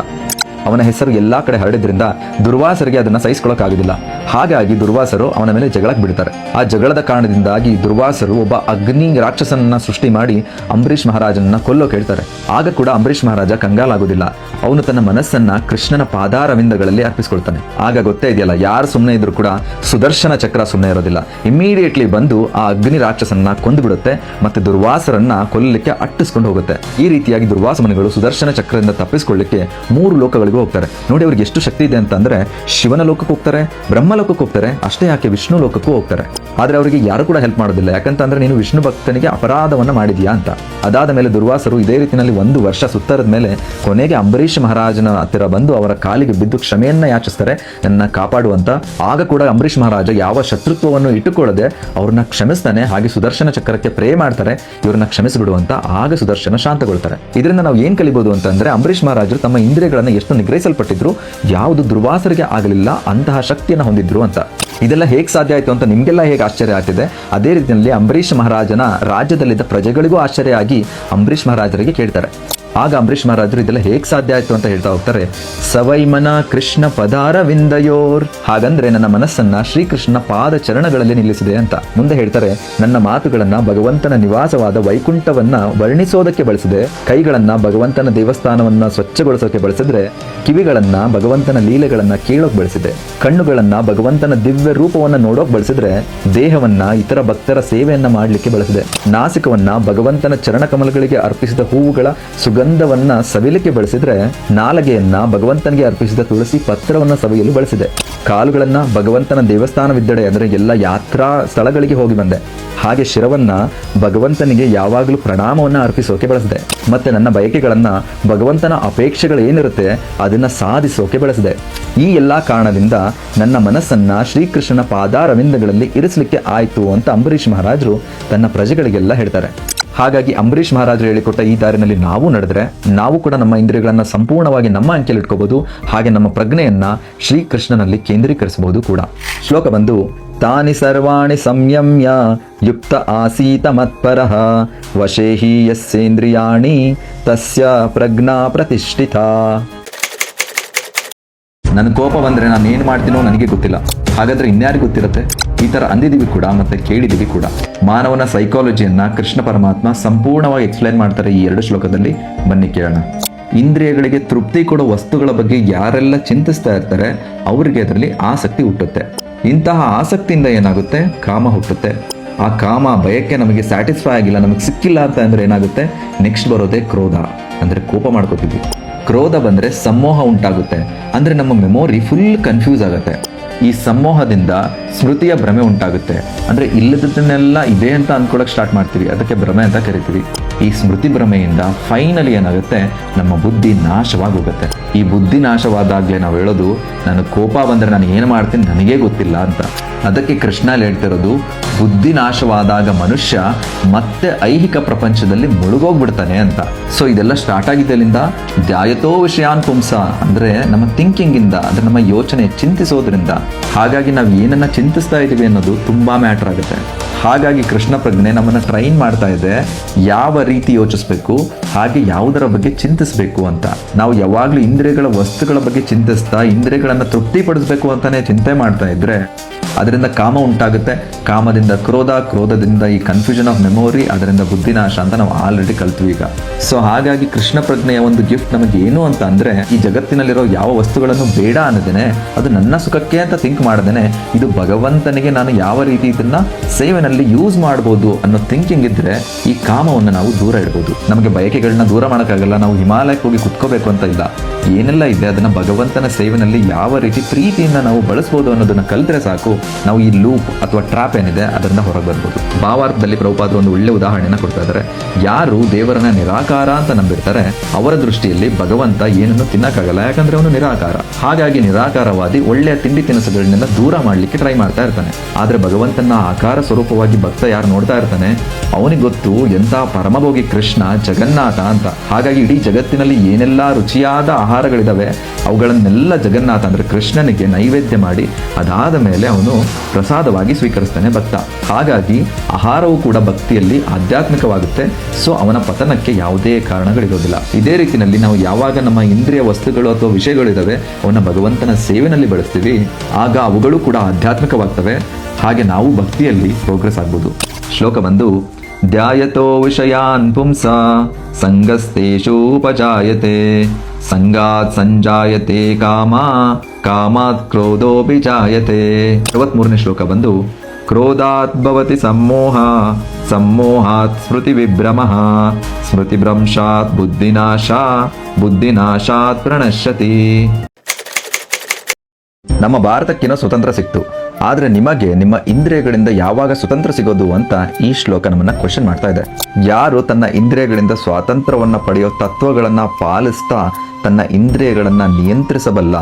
ಅವನ ಹೆಸರು ಎಲ್ಲಾ ಕಡೆ ಹರಡಿದ್ರಿಂದ ದುರ್ವಾಸರಿಗೆ ಅದನ್ನ ಸಹಿಸ್ಕೊಳ್ಳೋಕ್ಕಾಗೋದಿಲ್ಲ. ಹಾಗಾಗಿ ದುರ್ವಾಸರು ಅವನ ಮೇಲೆ ಜಗಳಕ್ಕೆ ಬಿಡ್ತಾರೆ. ಆ ಜಗಳದ ಕಾರಣದಿಂದಾಗಿ ದುರ್ವಾಸರು ಒಬ್ಬ ಅಗ್ನಿ ರಾಕ್ಷಸನನ್ನ ಸೃಷ್ಟಿ ಮಾಡಿ ಅಂಬರೀಷ್ ಮಹಾರಾಜನನ್ನ ಕೊಲ್ಲೋಕೆ ಹೇಳ್ತಾರೆ. ಆಗ ಕೂಡ ಅಂಬರೀಷ್ ಮಹಾರಾಜ ಕಂಗಾಲಾಗೋದಿಲ್ಲ. ಅವನು ತನ್ನ ಮನಸ್ಸನ್ನ ಕೃಷ್ಣನ ಪಾದಾರವಿಂದಗಳಲ್ಲಿ ಅರ್ಪಿಸ್ಕೊಳ್ತಾನೆ. ಆಗ ಗೊತ್ತೇ ಇದೆಯಲ್ಲ, ಯಾರು ಸುಮ್ಮನೆ ಇದ್ರು ಕೂಡ ಸುದರ್ಶನ ಚಕ್ರ ಸುಮ್ಮನೆ ಇರೋದಿಲ್ಲ. ಇಮಿಡಿಯೇಟ್ಲಿ ಬಂದು ಆ ಅಗ್ನಿ ರಾಕ್ಷಸನ್ನ ಕೊಂದು ಬಿಡುತ್ತೆ ಮತ್ತೆ ದುರ್ವಾಸರನ್ನ ಕೊಲ್ಲಲಿಕ್ಕೆ ಅಟ್ಟಿಸ್ಕೊಂಡು ಹೋಗುತ್ತೆ. ಈ ರೀತಿಯಾಗಿ ದುರ್ವಾಸ ಮುನಿಗಳು ಸುದರ್ಶನ ಚಕ್ರದಿಂದ ತಪ್ಪಿಸ್ಕೊಳ್ಳಿಕ್ಕೆ 3 ಲೋಕಗಳಿಗೂ ಹೋಗ್ತಾರೆ. ನೋಡಿ ಅವ್ರಿಗೆ ಎಷ್ಟು ಶಕ್ತಿ ಇದೆ ಅಂತಂದ್ರೆ ಶಿವನ ಲೋಕಕ್ಕೆ ಹೋಗ್ತಾರೆ, ಬ್ರಹ್ಮ ಲೋಕಕ್ಕೆ ಹೋಗ್ತಾರೆ, ಅಷ್ಟೇ ಯಾಕೆ ವಿಷ್ಣು ಲೋಕಕ್ಕೂ ಹೋಗ್ತಾರೆ. ಆದ್ರೆ ಅವರಿಗೆ ಯಾರು ಕೂಡ ಹೆಲ್ಪ್ ಮಾಡೋದಿಲ್ಲ. ಯಾಕಂತಂದ್ರೆ ನೀನು ವಿಷ್ಣು ಭಕ್ತನಿಗೆ ಅಪರಾಧವನ್ನ ಮಾಡಿದ್ಯಾ ಅಂತ. ಅದಾದ ಮೇಲೆ ದುರ್ವಾಸರು ಇದೇ ರೀತಿಯಲ್ಲಿ 1 ವರ್ಷ ಸುತ್ತರದ ಮೇಲೆ ಕೊನೆಗೆ ಅಂಬರೀಷ್ ಮಹಾರಾಜನ ಹತ್ತಿರ ಬಂದು ಅವರ ಕಾಲಿಗೆ ಬಿದ್ದು ಕ್ಷಮೆಯನ್ನ ಯಾಚಿಸ್ತಾರೆ, ನನ್ನ ಕಾಪಾಡುವಂತ. ಆಗ ಕೂಡ ಅಂಬರೀಷ್ ಮಹಾರಾಜ ಯಾವ ಶತ್ರುತ್ವವನ್ನು ಇಟ್ಟುಕೊಳ್ಳದೆ ಅವ್ರನ್ನ ಕ್ಷಮಿಸ್ತಾನೆ. ಹಾಗೆ ಸುದರ್ಶನ ಚಕ್ರಕ್ಕೆ ಪ್ರೇ ಮಾಡ್ತಾರೆ, ಇವ್ರನ್ನ ಕ್ಷಮಿಸಿಬಿಡುವಂತ. ಆಗ ಸುದರ್ಶನ ಶಾಂತಗೊಳ್ತಾರೆ. ಇದರಿಂದ ನಾವು ಏನ್ ಕಲಿಬಹುದು ಅಂತಂದ್ರೆ ಅಂಬರೀಷ್ ಮಹಾರಾಜರು ತಮ್ಮ ಇಂದ್ರಿಯಗಳನ್ನ ಎಷ್ಟು ನಿಗ್ರಹಿಸಲ್ಪಟ್ಟಿದ್ರು, ಯಾವುದು ದುರ್ವಾಸರಿಗೆ ಆಗಲಿಲ್ಲ ಅಂತಹ ಶಕ್ತಿಯನ್ನು ಹೊಂದಿದ್ರು ಅಂತ. ಇದೆಲ್ಲ ಹೇಗೆ ಸಾಧ್ಯ ಆಯಿತು ಅಂತ ನಿಮಗೆಲ್ಲ ಹೇಗೆ ಆಶ್ಚರ್ಯ ಆಗ್ತಿದೆ, ಅದೇ ರೀತಿಯಲ್ಲಿ ಅಂಬರೀಷ್ ಮಹಾರಾಜನ ರಾಜ್ಯದಲ್ಲಿದ್ದ ಪ್ರಜೆಗಳಿಗೂ ಆಶ್ಚರ್ಯ ಆಗಿ ಅಂಬರೀಷ್ ಮಹಾರಾಜರಿಗೆ ಕೇಳ್ತಾರೆ. ಆಗ ಅಂಬರೀಷ್ ಮಹಾರಾಜರು ಇದೆಲ್ಲ ಹೇಗೆ ಸಾಧ್ಯ ಆಯ್ತು ಅಂತ ಹೇಳ್ತಾ ಹೋಗ್ತಾರೆ. ಸವೈಮನ ಕೃಷ್ಣ ಪದಾರವಿಂದಯೋರ್. ಹಾಗಂದ್ರೆ ನನ್ನ ಮನಸ್ಸನ್ನ ಶ್ರೀಕೃಷ್ಣನ ಪಾದ ಚರಣಗಳಲ್ಲಿ ನಿಲ್ಲಿಸಿದೆ ಅಂತ. ಮುಂದೆ ಹೇಳ್ತಾರೆ, ನನ್ನ ಮಾತುಗಳನ್ನ ಭಗವಂತನ ನಿವಾಸವಾದ ವೈಕುಂಠವನ್ನ ವರ್ಣಿಸೋದಕ್ಕೆ ಬಳಸಿದೆ, ಕೈಗಳನ್ನ ಭಗವಂತನ ದೇವಸ್ಥಾನವನ್ನ ಸ್ವಚ್ಛಗೊಳಿಸೋಕೆ ಬಳಸಿದ್ರೆ, ಕಿವಿಗಳನ್ನ ಭಗವಂತನ ಲೀಲೆಗಳನ್ನ ಕೇಳೋಕ್ ಬಳಸಿದೆ, ಕಣ್ಣುಗಳನ್ನ ಭಗವಂತನ ದಿವ್ಯ ರೂಪವನ್ನ ನೋಡೋಕ್ ಬಳಸಿದ್ರೆ, ದೇಹವನ್ನ ಇತರ ಭಕ್ತರ ಸೇವೆಯನ್ನ ಮಾಡ್ಲಿಕ್ಕೆ ಬಳಸಿದೆ, ನಾಸಿಕವನ್ನ ಭಗವಂತನ ಚರಣ ಕಮಲಗಳಿಗೆ ಅರ್ಪಿಸಿದ ಹೂವುಗಳ ಸುಗಂಧವನ್ನ ಸವಿಲಿಕ್ಕೆ ಬಳಸಿದ್ರೆ, ನಾಲಗೆಯನ್ನ ಭಗವಂತನಿಗೆ ಅರ್ಪಿಸಿದ ತುಳಸಿ ಪತ್ರವನ್ನ ಸವಿಯಲು ಬಳಸಿದೆ, ಕಾಲುಗಳನ್ನ ಭಗವಂತನ ದೇವಸ್ಥಾನವಿದ್ದಡೆ ಅಂದರೆ ಎಲ್ಲ ಯಾತ್ರಾ ಸ್ಥಳಗಳಿಗೆ ಹೋಗಿ ಬಂದೆ, ಹಾಗೆ ಶಿರವನ್ನ ಭಗವಂತನಿಗೆ ಯಾವಾಗಲೂ ಪ್ರಣಾಮವನ್ನ ಅರ್ಪಿಸೋಕೆ ಬಳಸಿದೆ, ಮತ್ತೆ ನನ್ನ ಬಯಕೆಗಳನ್ನ ಭಗವಂತನ ಅಪೇಕ್ಷೆಗಳು ಏನಿರುತ್ತೆ ಅದನ್ನ ಸಾಧಿಸೋಕೆ ಬಳಸಿದೆ. ಈ ಎಲ್ಲಾ ಕಾರಣದಿಂದ ನನ್ನ ಮನಸ್ಸನ್ನ ಶ್ರೀಕೃಷ್ಣನ ಪಾದಾರವಿಂದಗಳಲ್ಲಿ ಇರಿಸಲಿಕ್ಕೆ ಆಯ್ತು ಅಂತ ಅಂಬರೀಷ್ ಮಹಾರಾಜರು ತನ್ನ ಪ್ರಜೆಗಳಿಗೆಲ್ಲ ಹೇಳ್ತಾರೆ. ಹಾಗಾಗಿ ಅಂಬರೀಷ್ ಮಹಾರಾಜರು ಹೇಳಿಕೊಟ್ಟ ಈ ದಾರಿನಲ್ಲಿ ನಾವು ನಡೆದ್ರೆ ನಾವು ಕೂಡ ನಮ್ಮ ಇಂದ್ರಿಯಗಳನ್ನ ಸಂಪೂರ್ಣವಾಗಿ ನಮ್ಮ ಅಂಕೆಯಲ್ಲಿ ಇಟ್ಕೋಬಹುದು. ಹಾಗೆ ನಮ್ಮ ಪ್ರಜ್ಞೆಯನ್ನ ಶ್ರೀಕೃಷ್ಣನಲ್ಲಿ ಕೇಂದ್ರೀಕರಿಸಬಹುದು ಕೂಡ. ಶ್ಲೋಕ ಬಂದು ತಾನಿ ಸರ್ವಾಣಿ ಸಂಯಮ್ಯ ಯುಕ್ತ ಆಸೀತ ಮತ್ಪರಃ ವಶೇ ಹಿ ಯಸ್ಯೇಂದ್ರಿಯಾಣಿ ತಸ್ಯ ಪ್ರಜ್ಞಾ ಪ್ರತಿಷ್ಠಿತಾ. ನನ್ನ ಕೋಪ ಬಂದರೆ ನಾನು ಏನು ಮಾಡ್ತೀನೋ ನನಗೆ ಗೊತ್ತಿಲ್ಲ, ಹಾಗಾದರೆ ಇನ್ಯಾರಿಗೆ ಗೊತ್ತಿರುತ್ತೆ? ಈ ಥರ ಅಂದಿದ್ದೀವಿ ಕೂಡ ಮತ್ತು ಕೇಳಿದ್ದೀವಿ ಕೂಡ. ಮಾನವನ ಸೈಕಾಲಜಿಯನ್ನು ಕೃಷ್ಣ ಪರಮಾತ್ಮ ಸಂಪೂರ್ಣವಾಗಿ ಎಕ್ಸ್ಪ್ಲೈನ್ ಮಾಡ್ತಾರೆ ಈ 2 ಶ್ಲೋಕದಲ್ಲಿ. ಬನ್ನಿ ಕೇಳೋಣ. ಇಂದ್ರಿಯಗಳಿಗೆ ತೃಪ್ತಿ ಕೊಡೋ ವಸ್ತುಗಳ ಬಗ್ಗೆ ಯಾರೆಲ್ಲ ಚಿಂತಿಸ್ತಾ ಇರ್ತಾರೆ ಅವರಿಗೆ ಅದರಲ್ಲಿ ಆಸಕ್ತಿ ಹುಟ್ಟುತ್ತೆ. ಇಂತಹ ಆಸಕ್ತಿಯಿಂದ ಏನಾಗುತ್ತೆ? ಕಾಮ ಹುಟ್ಟುತ್ತೆ. ಆ ಕಾಮ ಬಯಕೆ ನಮಗೆ ಸ್ಯಾಟಿಸ್ಫೈ ಆಗಿಲ್ಲ, ನಮಗೆ ಸಿಕ್ಕಿಲ್ಲ ಅಂತ ಅಂದರೆ ಏನಾಗುತ್ತೆ? ನೆಕ್ಸ್ಟ್ ಬರೋದೇ ಕ್ರೋಧ, ಅಂದರೆ ಕೋಪ ಮಾಡ್ಕೋತೀವಿ. ಕ್ರೋಧ ಬಂದರೆ ಸಮೋಹ ಉಂಟಾಗುತ್ತೆ, ಅಂದರೆ ನಮ್ಮ ಮೆಮೊರಿ ಫುಲ್ ಕನ್ಫ್ಯೂಸ್ ಆಗುತ್ತೆ. ಈ ಸಮೋಹದಿಂದ ಸ್ಮೃತಿಯ ಭ್ರಮೆ ಉಂಟಾಗುತ್ತೆ, ಅಂದರೆ ಇಲ್ಲದನ್ನೆಲ್ಲ ಇದೆ ಅಂತ ಅನ್ಕೊಳ್ಳೋಕೆ ಸ್ಟಾರ್ಟ್ ಮಾಡ್ತೀವಿ, ಅದಕ್ಕೆ ಭ್ರಮೆ ಅಂತ ಕರಿತೀವಿ. ಈ ಸ್ಮೃತಿ ಭ್ರಮೆಯಿಂದ ಫೈನಲಿ ಏನಾಗುತ್ತೆ? ನಮ್ಮ ಬುದ್ಧಿ ನಾಶವಾಗೋಗುತ್ತೆ. ಈ ಬುದ್ಧಿ ನಾಶವಾದಾಗಲೇ ನಾವು ಹೇಳೋದು, ನಾನು ಕೋಪ ಬಂದರೆ ನಾನು ಏನು ಮಾಡ್ತೀನಿ ನನಗೇ ಗೊತ್ತಿಲ್ಲ ಅಂತ. ಅದಕ್ಕೆ ಕೃಷ್ಣ ಹೇಳ್ತಿರೋದು, ಬುದ್ಧಿ ನಾಶವಾದಾಗ ಮನುಷ್ಯ ಮತ್ತೆ ಐಹಿಕ ಪ್ರಪಂಚದಲ್ಲಿ ಮುಳುಗೋಗ್ಬಿಡ್ತಾನೆ ಅಂತ. ಸೊ ಇದೆಲ್ಲ ಸ್ಟಾರ್ಟ್ ಆಗಿದ್ದಲ್ಲಿಂದ ಧ್ಯಾಯತೋ ವಿಷಯಾನ್ ಪುಂಸ, ಅಂದರೆ ನಮ್ಮ ಥಿಂಕಿಂಗಿಂದ, ಅಂದರೆ ನಮ್ಮ ಯೋಚನೆ ಚಿಂತಿಸೋದ್ರಿಂದ. ಹಾಗಾಗಿ ನಾವು ಏನನ್ನ ಚಿಂತಿಸ್ತಾ ಇದ್ದೀವಿ ಅನ್ನೋದು ತುಂಬ ಮ್ಯಾಟರ್ ಆಗುತ್ತೆ. ಹಾಗಾಗಿ ಕೃಷ್ಣ ಪ್ರಜ್ಞೆ ನಮ್ಮನ್ನು ಟ್ರೈನ್ ಮಾಡ್ತಾ ಇದೆ ಯಾವ ರೀತಿ ಯೋಚಿಸ್ಬೇಕು, ಹಾಗೆ ಯಾವುದರ ಬಗ್ಗೆ ಚಿಂತಿಸಬೇಕು ಅಂತ. ನಾವು ಯಾವಾಗಲೂ ಇಂದ್ರಿಯಗಳ ವಸ್ತುಗಳ ಬಗ್ಗೆ ಚಿಂತಿಸ್ತಾ ಇಂದ್ರಿಯಗಳನ್ನು ತೃಪ್ತಿಪಡಿಸಬೇಕು ಅಂತಾನೆ ಚಿಂತೆ ಮಾಡ್ತಾ ಇದ್ರೆ ಅದರಿಂದ ಕಾಮ ಉಂಟಾಗುತ್ತೆ. ಕಾಮದಿಂದ ಕ್ರೋಧ, ಕ್ರೋಧದಿಂದ ಈ ಕನ್ಫ್ಯೂಷನ್ ಆಫ್ ಮೆಮೊರಿ, ಅದರಿಂದ ಬುದ್ಧಿನಾಶ ಅಂತ ನಾವು ಆಲ್ರೆಡಿ ಕಲ್ತ್ವಿ ಈಗ. ಸೊ ಹಾಗಾಗಿ ಕೃಷ್ಣ ಪ್ರಜ್ಞೆಯ ಒಂದು ಗಿಫ್ಟ್ ನಮಗೆ ಏನು ಅಂತ ಅಂದರೆ, ಈ ಜಗತ್ತಿನಲ್ಲಿರೋ ಯಾವ ವಸ್ತುಗಳನ್ನು ಬೇಡ ಅನ್ನದೇನೆ, ಅದು ನನ್ನ ಸುಖಕ್ಕೆ ಅಂತ ಥಿಂಕ್ ಮಾಡದೇನೆ, ಇದು ಭಗವಂತನಿಗೆ ನಾನು ಯಾವ ರೀತಿ ಇದನ್ನ ಸೇವೆನಲ್ಲಿ ಯೂಸ್ ಮಾಡ್ಬೋದು ಅನ್ನೋ ಥಿಂಕಿಂಗ್ ಇದ್ರೆ ಈ ಕಾಮವನ್ನು ನಾವು ದೂರ ಇಡ್ಬೋದು. ನಮಗೆ ಬಯಕೆಗಳನ್ನ ದೂರ ಮಾಡೋಕ್ಕಾಗಲ್ಲ, ನಾವು ಹಿಮಾಲಯಕ್ಕೆ ಹೋಗಿ ಕುತ್ಕೋಬೇಕು ಅಂತ ಇಲ್ಲ. ಏನೆಲ್ಲ ಇದೆ ಅದನ್ನ ಭಗವಂತನ ಸೇವೆನಲ್ಲಿ ಯಾವ ರೀತಿ ಪ್ರೀತಿಯಿಂದ ನಾವು ಬಳಸ್ಬೋದು ಅನ್ನೋದನ್ನ ಕಲ್ತ್ರೆ ಸಾಕು, ನಾವು ಈ ಲೂಪ್ ಅಥವಾ ಟ್ರಾಪ್ ಏನಿದೆ ಅದರಿಂದ ಹೊರಗೆ ಬರ್ಬೋದು. ಭಾವಾರ್ಥದಲ್ಲಿ ಪ್ರಭುಪಾದರು ಒಂದು ಒಳ್ಳೆ ಉದಾಹರಣೆನ ಕೊಡ್ತಾ ಇದ್ದಾರೆ. ಯಾರು ದೇವರನ್ನ ನಿರಾಕಾರ ಅಂತ ನಂಬಿರ್ತಾರೆ ಅವರ ದೃಷ್ಟಿಯಲ್ಲಿ ಭಗವಂತ ಏನನ್ನು ತಿನ್ನಕ್ಕಾಗಲ್ಲ, ಯಾಕಂದ್ರೆ ಅವನು ನಿರಾಕಾರ. ಹಾಗಾಗಿ ನಿರಾಕಾರವಾದಿ ಒಳ್ಳೆಯ ತಿಂಡಿ ತಿನಿಸುಗಳನ್ನೆಲ್ಲ ದೂರ ಮಾಡ್ಲಿಕ್ಕೆ ಟ್ರೈ ಮಾಡ್ತಾ ಇರ್ತಾನೆ. ಆದ್ರೆ ಭಗವಂತನ ಆಕಾರ ಸ್ವರೂಪವಾಗಿ ಭಕ್ತ ಯಾರು ನೋಡ್ತಾ ಇರ್ತಾನೆ ಅವನಿಗೆ ಗೊತ್ತು ಎಂಥ ಪರಮಭೋಗಿ ಕೃಷ್ಣ ಜಗನ್ನಾಥ ಅಂತ. ಹಾಗಾಗಿ ಇಡೀ ಜಗತ್ತಿನಲ್ಲಿ ಏನೆಲ್ಲ ರುಚಿಯಾದ ಆಹಾರಗಳಿದಾವೆ ಅವುಗಳನ್ನೆಲ್ಲ ಜಗನ್ನಾಥ ಅಂದ್ರೆ ಕೃಷ್ಣನಿಗೆ ನೈವೇದ್ಯ ಮಾಡಿ ಅದಾದ ಮೇಲೆ ಅವನು ಪ್ರಸಾದವಾಗಿ ಸ್ವೀಕರಿಸ್ತಾನೆ ಭಕ್ತ. ಹಾಗಾಗಿ ಆಹಾರವು ಕೂಡ ಭಕ್ತಿಯಲ್ಲಿ ಆಧ್ಯಾತ್ಮಿಕವಾಗುತ್ತೆ. ಸೊ ಅವನ ಪತನಕ್ಕೆ ಯಾವುದೇ ಕಾರಣಗಳಿರೋದಿಲ್ಲ. ಇದೇ ರೀತಿಯಲ್ಲಿ ನಾವು ಯಾವಾಗ ನಮ್ಮ ಇಂದ್ರಿಯ ವಸ್ತುಗಳು ಅಥವಾ ವಿಷಯಗಳಿದಾವೆ ಅವನ್ನ ಭಗವಂತನ ಸೇವೆನಲ್ಲಿ ಬಳಸ್ತೀವಿ, ಆಗ ಅವುಗಳು ಕೂಡ ಆಧ್ಯಾತ್ಮಿಕವಾಗ್ತವೆ. ಹಾಗೆ ನಾವು ಭಕ್ತಿಯಲ್ಲಿ ಪ್ರೋಗ್ರೆಸ್ ಆಗ್ಬೋದು. ಶ್ಲೋಕ ಬಂದು, ಧ್ಯಾಯತೋ ವಿಷಯಾನ್ ಪುಂಸ ಸಂಗಸ್ತೇಷು ಉಪಜಾಯತೆ ಸಂಗಾತ್ ಸಂಜಾಯತೆ ಕಾಮ ಕಾಮಾತ್ ಕ್ರೋಧೋಪಿ ಜಾಯತೆ. 63ನೇ ಶ್ಲೋಕ ಬಂದು, ಕ್ರೋಧಾತ್ ಭವತಿ ಸಮ್ಮೋಹ ಸಮ್ಮೋಹಾತ್ ಸ್ಮೃತಿ ವಿಭ್ರಮಃ ಸ್ಮೃತಿ ಭ್ರಂಶಾತ್ ಬುದ್ಧಿನಾಶ ಬುದ್ಧಿನಾಶಾತ್ ಪ್ರಣಶ್ಯತಿ. ನಮ್ಮ ಭಾರತಕ್ಕೇನೋ ಸ್ವತಂತ್ರ ಸಿಕ್ತು, ಆದ್ರೆ ನಿಮಗೆ ನಿಮ್ಮ ಇಂದ್ರಿಯಗಳಿಂದ ಯಾವಾಗ ಸ್ವತಂತ್ರ ಸಿಗೋದು ಅಂತ ಈ ಶ್ಲೋಕ ನಮ್ಮನ್ನ ಕ್ವಶನ್ ಮಾಡ್ತಾ ಇದೆ. ಯಾರು ತನ್ನ ಇಂದ್ರಿಯಗಳಿಂದ ಸ್ವಾತಂತ್ರ್ಯವನ್ನ ಪಡೆಯೋ ತತ್ವಗಳನ್ನ ಪಾಲಿಸ್ತಾ ತನ್ನ ಇಂದ್ರಿಯಗಳನ್ನ ನಿಯಂತ್ರಿಸಬಲ್ಲ,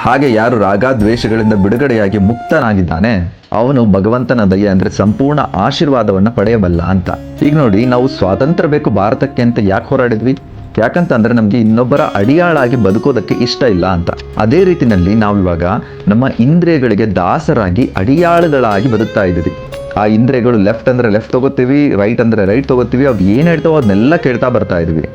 ಹಾಗೆ ಯಾರು ರಾಗದ್ವೇಷಗಳಿಂದ ಬಿಡುಗಡೆಯಾಗಿ ಮುಕ್ತನಾಗಿದ್ದಾನೆ ಅವನು ಭಗವಂತನ ದಯೆ ಅಂದ್ರೆ ಸಂಪೂರ್ಣ ಆಶೀರ್ವಾದವನ್ನ ಪಡೆಯಬಲ್ಲ ಅಂತ. ಈಗ ನೋಡಿ, ನಾವು ಸ್ವಾತಂತ್ರ್ಯ ಬೇಕು ಭಾರತಕ್ಕೆ ಅಂತ ಯಾಕೆ ಹೋರಾಡಿದ್ವಿ? ಯಾಕಂತ ಅಂದ್ರೆ ನಮ್ಗೆ ಇನ್ನೊಬ್ಬರ ಅಡಿಯಾಳಾಗಿ ಬದುಕೋದಕ್ಕೆ ಇಷ್ಟ ಇಲ್ಲ ಅಂತ. ಅದೇ ರೀತಿನಲ್ಲಿ ನಾವಿವಾಗ ನಮ್ಮ ಇಂದ್ರಿಯಗಳಿಗೆ ದಾಸರಾಗಿ ಅಡಿಯಾಳುಗಳಾಗಿ ಬದುಕ್ತಾ ಇದ್ದೀವಿ. ಆ ಇಂದ್ರಿಯಗಳು ಲೆಫ್ಟ್ ಅಂದ್ರೆ ಲೆಫ್ಟ್ ತಗೋತೀವಿ, ರೈಟ್ ಅಂದ್ರೆ ರೈಟ್ ತಗೋತೀವಿ, ಅವು ಏನ್ ಹೇಳ್ತಾವೋ ಅದನ್ನೆಲ್ಲ ಕೇಳ್ತಾ ಬರ್ತಾ ಇದೀವಿ.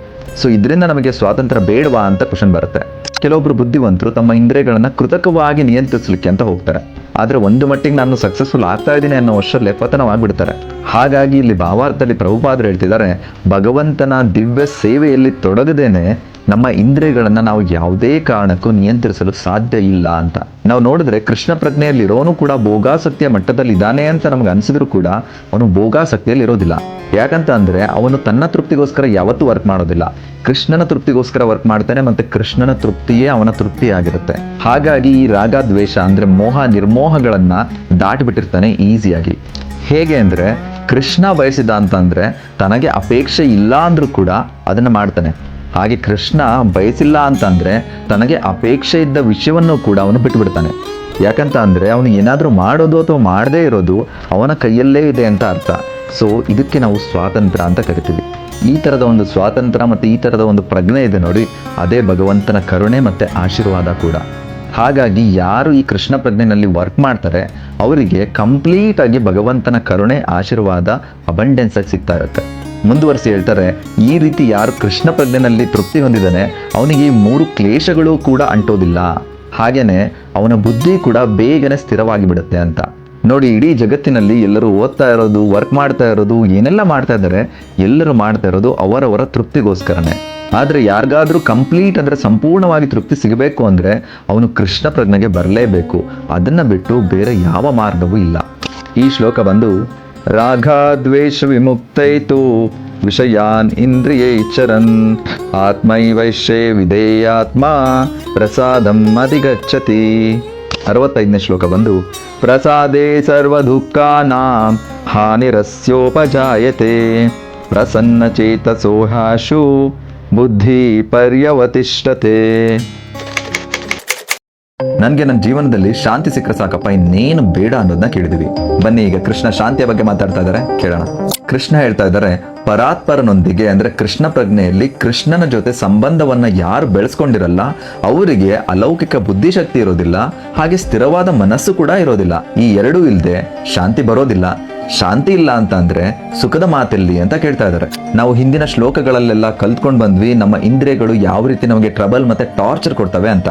ಸೊ ಇದರಿಂದ ನಮಗೆ ಸ್ವಾತಂತ್ರ್ಯ ಬೇಡವಾ ಅಂತ ಕ್ವಶನ್ ಬರುತ್ತೆ. ಕೆಲವೊಬ್ರು ಬುದ್ಧಿವಂತರು ತಮ್ಮ ಇಂದ್ರಿಯಗಳನ್ನ ಕೃತಕವಾಗಿ ನಿಯಂತ್ರಿಸಲಿಕ್ಕೆ ಅಂತ ಹೋಗ್ತಾರೆ. ಆದ್ರೆ ಒಂದು ಮಟ್ಟಿಗೆ ನಾನು ಸಕ್ಸಸ್ಫುಲ್ ಆಗ್ತಾ ಇದ್ದೀನಿ ಅನ್ನೋ ವರ್ಷಲ್ಲೇ ಪತನವಾಗ್ಬಿಡ್ತಾರೆ. ಹಾಗಾಗಿ ಇಲ್ಲಿ ಭಾವಾರ್ಥದಲ್ಲಿ ಪ್ರಭುಪಾದರು ಹೇಳ್ತಿದ್ದಾರೆ, ಭಗವಂತನ ದಿವ್ಯ ಸೇವೆಯಲ್ಲಿ ತೊಡಗದೇನೆ ನಮ್ಮ ಇಂದ್ರಿಯಗಳನ್ನ ನಾವು ಯಾವುದೇ ಕಾರಣಕ್ಕೂ ನಿಯಂತ್ರಿಸಲು ಸಾಧ್ಯ ಇಲ್ಲ ಅಂತ. ನಾವು ನೋಡಿದ್ರೆ ಕೃಷ್ಣ ಪ್ರಜ್ಞೆಯಲ್ಲಿರೋನು ಕೂಡ ಭೋಗಾಸಕ್ತಿಯ ಮಟ್ಟದಲ್ಲಿ ಇದ್ದಾನೆ ಅಂತ ನಮ್ಗೆ ಅನ್ಸಿದ್ರು ಕೂಡ ಅವನು ಭೋಗಾಸಕ್ತಿಯಲ್ಲಿ ಇರೋದಿಲ್ಲ. ಯಾಕಂತ ಅಂದ್ರೆ ಅವನು ತನ್ನ ತೃಪ್ತಿಗೋಸ್ಕರ ಯಾವತ್ತೂ ವರ್ಕ್ ಮಾಡೋದಿಲ್ಲ, ಕೃಷ್ಣನ ತೃಪ್ತಿಗೋಸ್ಕರ ವರ್ಕ್ ಮಾಡ್ತಾನೆ, ಮತ್ತೆ ಕೃಷ್ಣನ ತೃಪ್ತಿಯೇ ಅವನ ತೃಪ್ತಿಯಾಗಿರುತ್ತೆ. ಹಾಗಾಗಿ ಈ ರಾಗ ದ್ವೇಷ ಅಂದ್ರೆ ಮೋಹ ನಿರ್ಮೋಹಗಳನ್ನ ದಾಟಿಬಿಟ್ಟಿರ್ತಾನೆ ಈಸಿಯಾಗಿ. ಹೇಗೆ ಅಂದ್ರೆ ಕೃಷ್ಣ ಬಯಸಿದ ಅಂತಂದ್ರೆ ತನಗೆ ಅಪೇಕ್ಷೆ ಇಲ್ಲ ಅಂದ್ರೂ ಕೂಡ ಅದನ್ನ ಮಾಡ್ತಾನೆ. ಹಾಗೆ ಕೃಷ್ಣ ಬಯಸಿಲ್ಲ ಅಂತಂದ್ರೆ ತನಗೆ ಅಪೇಕ್ಷೆ ಇದ್ದ ವಿಷಯವನ್ನು ಕೂಡ ಅವನು ಬಿಟ್ಟುಬಿಡ್ತಾನೆ. ಯಾಕಂತ ಅಂದ್ರೆ ಅವನು ಏನಾದರೂ ಮಾಡೋದು ಅಥವಾ ಮಾಡದೇ ಇರೋದು ಅವನ ಕೈಯಲ್ಲೇ ಇದೆ ಅಂತ ಅರ್ಥ. ಸೊ ಇದಕ್ಕೆ ನಾವು ಸ್ವಾತಂತ್ರ್ಯ ಅಂತ ಕರಿತೀವಿ. ಈ ಥರದ ಒಂದು ಸ್ವಾತಂತ್ರ್ಯ ಮತ್ತು ಈ ಥರದ ಒಂದು ಪ್ರಜ್ಞೆ ಇದೆ ನೋಡಿ, ಅದೇ ಭಗವಂತನ ಕರುಣೆ ಮತ್ತು ಆಶೀರ್ವಾದ ಕೂಡ. ಹಾಗಾಗಿ ಯಾರು ಈ ಕೃಷ್ಣ ಪ್ರಜ್ಞೆನಲ್ಲಿ ವರ್ಕ್ ಮಾಡ್ತಾರೆ ಅವರಿಗೆ ಕಂಪ್ಲೀಟ್ ಆಗಿ ಭಗವಂತನ ಕರುಣೆ ಆಶೀರ್ವಾದ ಅಬಂಡೆನ್ಸ್ ಆಗಿ ಸಿಗ್ತಾ ಇರುತ್ತೆ. ಮುಂದುವರಿಸಿ ಹೇಳ್ತಾರೆ, ಈ ರೀತಿ ಯಾರು ಕೃಷ್ಣ ಪ್ರಜ್ಞೆನಲ್ಲಿ ತೃಪ್ತಿ ಹೊಂದಿದ್ದಾನೆ ಅವನಿಗೆ ಈ 3 ಕ್ಲೇಶಗಳು ಕೂಡ ಅಂಟೋದಿಲ್ಲ. ಹಾಗೇನೆ ಅವನ ಬುದ್ಧಿ ಕೂಡ ಬೇಗನೆ ಸ್ಥಿರವಾಗಿ ಬಿಡುತ್ತೆ ಅಂತ. ನೋಡಿ, ಇಡೀ ಜಗತ್ತಿನಲ್ಲಿ ಎಲ್ಲರೂ ಓದ್ತಾ ಇರೋದು, ವರ್ಕ್ ಮಾಡ್ತಾ ಇರೋದು, ಏನೆಲ್ಲ ಮಾಡ್ತಾ ಇದ್ದಾರೆ, ಎಲ್ಲರೂ ಮಾಡ್ತಾ ಇರೋದು ಅವರವರ ತೃಪ್ತಿಗೋಸ್ಕರನೇ. ಆದರೆ ಯಾರಿಗಾದ್ರೂ ಕಂಪ್ಲೀಟ್ ಅಂದರೆ ಸಂಪೂರ್ಣವಾಗಿ ತೃಪ್ತಿ ಸಿಗಬೇಕು ಅಂದರೆ ಅವನು ಕೃಷ್ಣ ಪ್ರಜ್ಞೆಗೆ ಬರಲೇಬೇಕು. ಅದನ್ನು ಬಿಟ್ಟು ಬೇರೆ ಯಾವ ಮಾರ್ಗವೂ ಇಲ್ಲ. ಈ ಶ್ಲೋಕ ಬಂದು ರಾಗಾದ್ವೇಷ ವಿಮುಕ್ತೈತು ವಿಷಯಾನ್ ಇಂದ್ರಿಯೈಚರನ್ ಆತ್ಮೈವೈಶ್ಯೇ ವಿಧೇಯಾತ್ಮ ಪ್ರಸಾದಂ ಅಧಿಗಚ್ಚತಿ. 65ನೇ ಶ್ಲೋಕ ಬಂದು ಪ್ರಸಾದೇ ಸರ್ವ ದುಃಖಾನಾಂ ಹಾನಿರಸ್ಯೋಪಜಾಯತೆ ಪ್ರಸನ್ನ ಚೇತಸೋ ಹಾಶು ಬುದ್ಧಿ ಪರ್ಯವತಿಷ್ಠತೆ. ನನಗೆ ನನ್ನ ಜೀವನದಲ್ಲಿ ಶಾಂತಿ ಸಿಕ್ಕರೆ ಸಾಕಪ್ಪ, ಇನ್ನೇನು ಬೇಡ ಅನ್ನೋದನ್ನ ಕೇಳಿದ್ವಿ. ಬನ್ನಿ ಈಗ ಕೃಷ್ಣ ಶಾಂತಿಯ ಬಗ್ಗೆ ಮಾತಾಡ್ತಾ ಇದ್ದಾರೆ, ಕೇಳೋಣ. ಕೃಷ್ಣ ಹೇಳ್ತಾ ಇದ್ದಾರೆ, ಪರಾತ್ಪರನೊಂದಿಗೆ ಅಂದ್ರೆ ಕೃಷ್ಣ ಪ್ರಜ್ಞೆಯಲ್ಲಿ ಕೃಷ್ಣನ ಜೊತೆ ಸಂಬಂಧವನ್ನ ಯಾರು ಬೆಳೆಸ್ಕೊಂಡಿರಲ್ಲ ಅವರಿಗೆ ಅಲೌಕಿಕ ಬುದ್ಧಿಶಕ್ತಿ ಇರೋದಿಲ್ಲ, ಹಾಗೆ ಸ್ಥಿರವಾದ ಮನಸ್ಸು ಕೂಡ ಇರೋದಿಲ್ಲ. ಈ ಎರಡೂ ಇಲ್ಲದೆ ಶಾಂತಿ ಬರೋದಿಲ್ಲ. ಶಾಂತಿ ಇಲ್ಲ ಅಂತ ಅಂದ್ರೆ ಸುಖದ ಮಾತೆಲ್ಲಿ ಅಂತ ಕೇಳ್ತಾ ಇದ್ದಾರೆ. ನಾವು ಹಿಂದಿನ ಶ್ಲೋಕಗಳಲ್ಲೆಲ್ಲ ಕಲ್ತ್ಕೊಂಡು ಬಂದ್ವಿ ನಮ್ಮ ಇಂದ್ರಿಯಗಳು ಯಾವ ರೀತಿ ನಮಗೆ ಟ್ರಬಲ್ ಮತ್ತೆ ಟಾರ್ಚರ್ ಕೊಡ್ತವೆ ಅಂತ.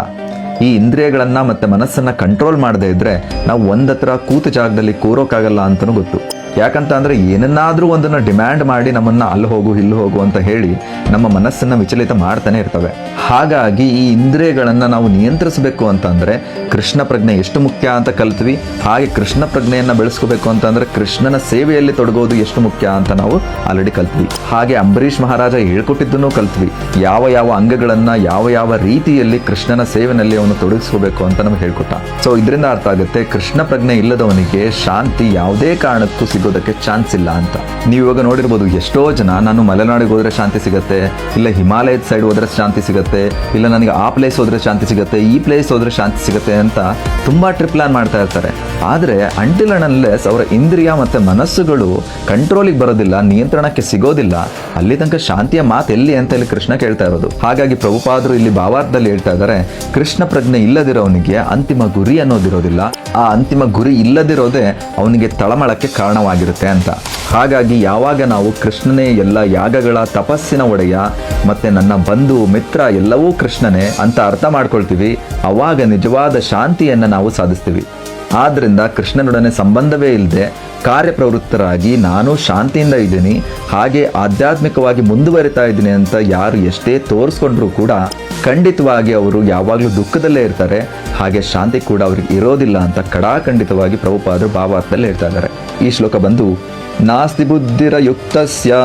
ಈ ಇಂದ್ರಿಯಗಳನ್ನ ಮತ್ತೆ ಮನಸ್ಸನ್ನ ಕಂಟ್ರೋಲ್ ಮಾಡದೇ ಇದ್ರೆ ನಾವು ಒಂದತ್ರ ಕೂತು ಜಾಗದಲ್ಲಿ ಕೂರೋಕ್ಕಾಗಲ್ಲ ಅಂತನೂ ಗೊತ್ತು. ಯಾಕಂತ ಅಂದ್ರೆ ಏನನ್ನಾದ್ರೂ ಒಂದನ್ನ ಡಿಮ್ಯಾಂಡ್ ಮಾಡಿ ನಮ್ಮನ್ನ ಅಲ್ಲಿ ಹೋಗು ಇಲ್ಲಿ ಹೋಗು ಅಂತ ಹೇಳಿ ನಮ್ಮ ಮನಸ್ಸನ್ನ ವಿಚಲಿತ ಮಾಡ್ತಾನೆ ಇರ್ತವೆ. ಹಾಗಾಗಿ ಈ ಇಂದ್ರಿಯಗಳನ್ನ ನಾವು ನಿಯಂತ್ರಿಸಬೇಕು ಅಂತಂದ್ರೆ ಕೃಷ್ಣ ಪ್ರಜ್ಞೆ ಎಷ್ಟು ಮುಖ್ಯ ಅಂತ ಕಲ್ತ್ವಿ. ಹಾಗೆ ಕೃಷ್ಣ ಪ್ರಜ್ಞೆಯನ್ನ ಬೆಳೆಸ್ಕೋಬೇಕು ಅಂತಂದ್ರೆ ಕೃಷ್ಣನ ಸೇವೆಯಲ್ಲಿ ತೊಡಗೋದು ಎಷ್ಟು ಮುಖ್ಯ ಅಂತ ನಾವು ಆಲ್ರೆಡಿ ಕಲ್ತ್ವಿ. ಹಾಗೆ ಅಂಬರೀಷ್ ಮಹಾರಾಜ ಹೇಳ್ಕೊಟ್ಟಿದ್ದನ್ನು ಕಲ್ತ್ವಿ. ಯಾವ ಯಾವ ಅಂಗಗಳನ್ನ ಯಾವ ಯಾವ ರೀತಿಯಲ್ಲಿ ಕೃಷ್ಣನ ಸೇವೆನಲ್ಲಿ ಅವನು ತೊಡಗಿಸ್ಕೋಬೇಕು ಅಂತ ನಮ್ಗೆ ಹೇಳ್ಕೊಟ್ಟ. ಸೊ ಇದರಿಂದ ಅರ್ಥ ಆಗುತ್ತೆ ಕೃಷ್ಣ ಪ್ರಜ್ಞೆ ಇಲ್ಲದವನಿಗೆ ಶಾಂತಿ ಯಾವುದೇ ಕಾರಣಕ್ಕೂ ಸಿಗೋದಕ್ಕೆ ಚಾನ್ಸ್ ಇಲ್ಲ ಅಂತ. ನೀವು ಇವಾಗ ನೋಡಿರ್ಬೋದು, ಎಷ್ಟೋ ಜನ ನಾನು ಮಲೆನಾಡಿಗೆ ಹೋದ್ರೆ ಶಾಂತಿ ಸಿಗುತ್ತೆ, ಇಲ್ಲ ಹಿಮಾಲಯದ ಸೈಡ್ ಹೋದ್ರೆ ಶಾಂತಿ ಸಿಗುತ್ತೆ, ಇಲ್ಲ ನನಗೆ ಆ ಪ್ಲೇಸ್ ಹೋದ್ರೆ ಶಾಂತಿ ಸಿಗುತ್ತೆ, ಈ ಪ್ಲೇಸ್ ಹೋದ್ರೆ ಶಾಂತಿ ಸಿಗುತ್ತೆ ಅಂತ ತುಂಬಾ ಟ್ರಿಪ್ ಪ್ಲಾನ್ ಮಾಡ್ತಾ ಇರ್ತಾರೆ. ಆದ್ರೆ ಅಂಟಿಲ್ ಅಂಡ್ ಅನ್ಲೆಸ್ ಅವರ ಇಂದ್ರಿಯ ಮತ್ತೆ ಮನಸ್ಸುಗಳು ಕಂಟ್ರೋಲಿಗೆ ಬರೋದಿಲ್ಲ, ನಿಯಂತ್ರಣಕ್ಕೆ ಸಿಗೋದಿಲ್ಲ, ಅಲ್ಲಿ ತನಕ ಶಾಂತಿಯ ಮಾತು ಎಲ್ಲಿ ಅಂತ ಇಲ್ಲಿ ಕೃಷ್ಣ ಕೇಳ್ತಾ ಇರೋದು. ಹಾಗಾಗಿ ಪ್ರಭುಪಾದರು ಇಲ್ಲಿ ಭಾವಾರ್ಥದಲ್ಲಿ ಹೇಳ್ತಾ ಇದ್ದಾರೆ, ಕೃಷ್ಣ ಪ್ರಜ್ಞೆ ಇಲ್ಲದಿರೋವನಿಗೆ ಅಂತಿಮ ಗುರಿ ಅನ್ನೋದಿರೋದಿಲ್ಲ. ಆ ಅಂತಿಮ ಗುರಿ ಇಲ್ಲದಿರೋದೇ ಅವನಿಗೆ ತಳಮಳಕ್ಕೆ ಕಾರಣವಾಗಿರುತ್ತೆ ಅಂತ. ಹಾಗಾಗಿ ಯಾವಾಗ ನಾವು ಕೃಷ್ಣನೇ ಎಲ್ಲ ಯಾಗಗಳ ತಪಸ್ಸಿನ ಒಡೆಯ ಮತ್ತೆ ನನ್ನ ಬಂಧು ಮಿತ್ರ ಎಲ್ಲವೂ ಕೃಷ್ಣನೇ ಅಂತ ಅರ್ಥ ಮಾಡ್ಕೊಳ್ತೀವಿ, ಅವಾಗ ನಿಜವಾದ ಶಾಂತಿಯನ್ನು ನಾವು ಸಾಧಿಸ್ತೀವಿ. ಆದ್ರಿಂದ ಕೃಷ್ಣನೊಡನೆ ಸಂಬಂಧವೇ ಇಲ್ಲದೆ ಕಾರ್ಯಪ್ರವೃತ್ತರಾಗಿ ನಾನು ಶಾಂತಿಯಿಂದ ಇದ್ದೀನಿ, ಹಾಗೆ ಆಧ್ಯಾತ್ಮಿಕವಾಗಿ ಮುಂದುವರಿತಾ ಇದ್ದೀನಿ ಅಂತ ಯಾರು ಎಷ್ಟೇ ತೋರಿಸ್ಕೊಂಡ್ರೂ ಕೂಡ ಖಂಡಿತವಾಗಿ ಅವರು ಯಾವಾಗಲೂ ದುಃಖದಲ್ಲೇ ಇರ್ತಾರೆ, ಹಾಗೆ ಶಾಂತಿ ಕೂಡ ಅವ್ರಿಗೆ ಇರೋದಿಲ್ಲ ಅಂತ ಕಡಾಖಂಡಿತವಾಗಿ ಪ್ರಭುಪಾದರು ಭಾವಾರ್ಥದಲ್ಲಿ ಹೇಳ್ತಾ ಇದ್ದಾರೆ. ಈ ಶ್ಲೋಕ ಬಂದು ನಾಸ್ತಿ ಬುದ್ಧಿರ ಯುಕ್ತಸ್ಯ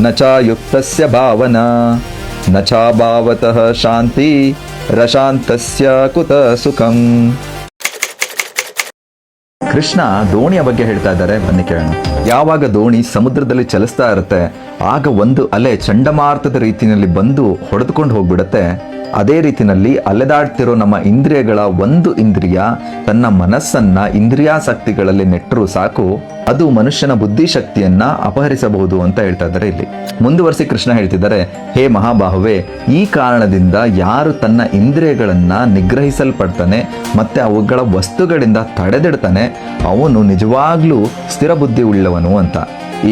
ನಚ ಯುಕ್ತಸ್ಯ ಭಾವನಾ ನಚ ಭಾವತಃ ಶಾಂತಿ ರಶಾಂತಸ್ಯ ಕುತ ಸುಖಂ. ಕೃಷ್ಣ ದೋಣಿಯ ಬಗ್ಗೆ ಹೇಳ್ತಾ ಇದ್ದಾರೆ, ಬನ್ನಿ ಕೇಳೋಣ. ಯಾವಾಗ ದೋಣಿ ಸಮುದ್ರದಲ್ಲಿ ಚಲಿಸ್ತಾ ಇರುತ್ತೆ ಆಗ ಒಂದು ಅಲೆ ಚಂಡಮಾರುತದ ರೀತಿಯಲ್ಲಿ ಬಂದು ಹೊಡೆದುಕೊಂಡು ಹೋಗ್ಬಿಡತ್ತೆ. ಅದೇ ರೀತಿಯಲ್ಲಿ ಅಲೆದಾಡ್ತಿರೋ ನಮ್ಮ ಇಂದ್ರಿಯಗಳ ಒಂದು ಇಂದ್ರಿಯ ತನ್ನ ಮನಸ್ಸನ್ನ ಇಂದ್ರಿಯಾಸಕ್ತಿಗಳಲ್ಲಿ ನೆಟ್ಟರೂ ಸಾಕು, ಅದು ಮನುಷ್ಯನ ಬುದ್ಧಿಶಕ್ತಿಯನ್ನ ಅಪಹರಿಸಬಹುದು ಅಂತ ಹೇಳ್ತಾ ಇದ್ದಾರೆ. ಇಲ್ಲಿ ಮುಂದುವರಿಸಿ ಕೃಷ್ಣ ಹೇಳ್ತಿದ್ದಾರೆ, ಹೇ ಮಹಾಬಾಹುವೆ, ಈ ಕಾರಣದಿಂದ ಯಾರು ತನ್ನ ಇಂದ್ರಿಯಗಳನ್ನ ನಿಗ್ರಹಿಸಲ್ಪಡ್ತಾನೆ ಮತ್ತೆ ಅವುಗಳ ವಸ್ತುಗಳಿಂದ ತಡೆದಿಡ್ತಾನೆ ಅವನು ನಿಜವಾಗ್ಲೂ ಸ್ಥಿರ ಬುದ್ಧಿ ಉಳ್ಳವನು ಅಂತ.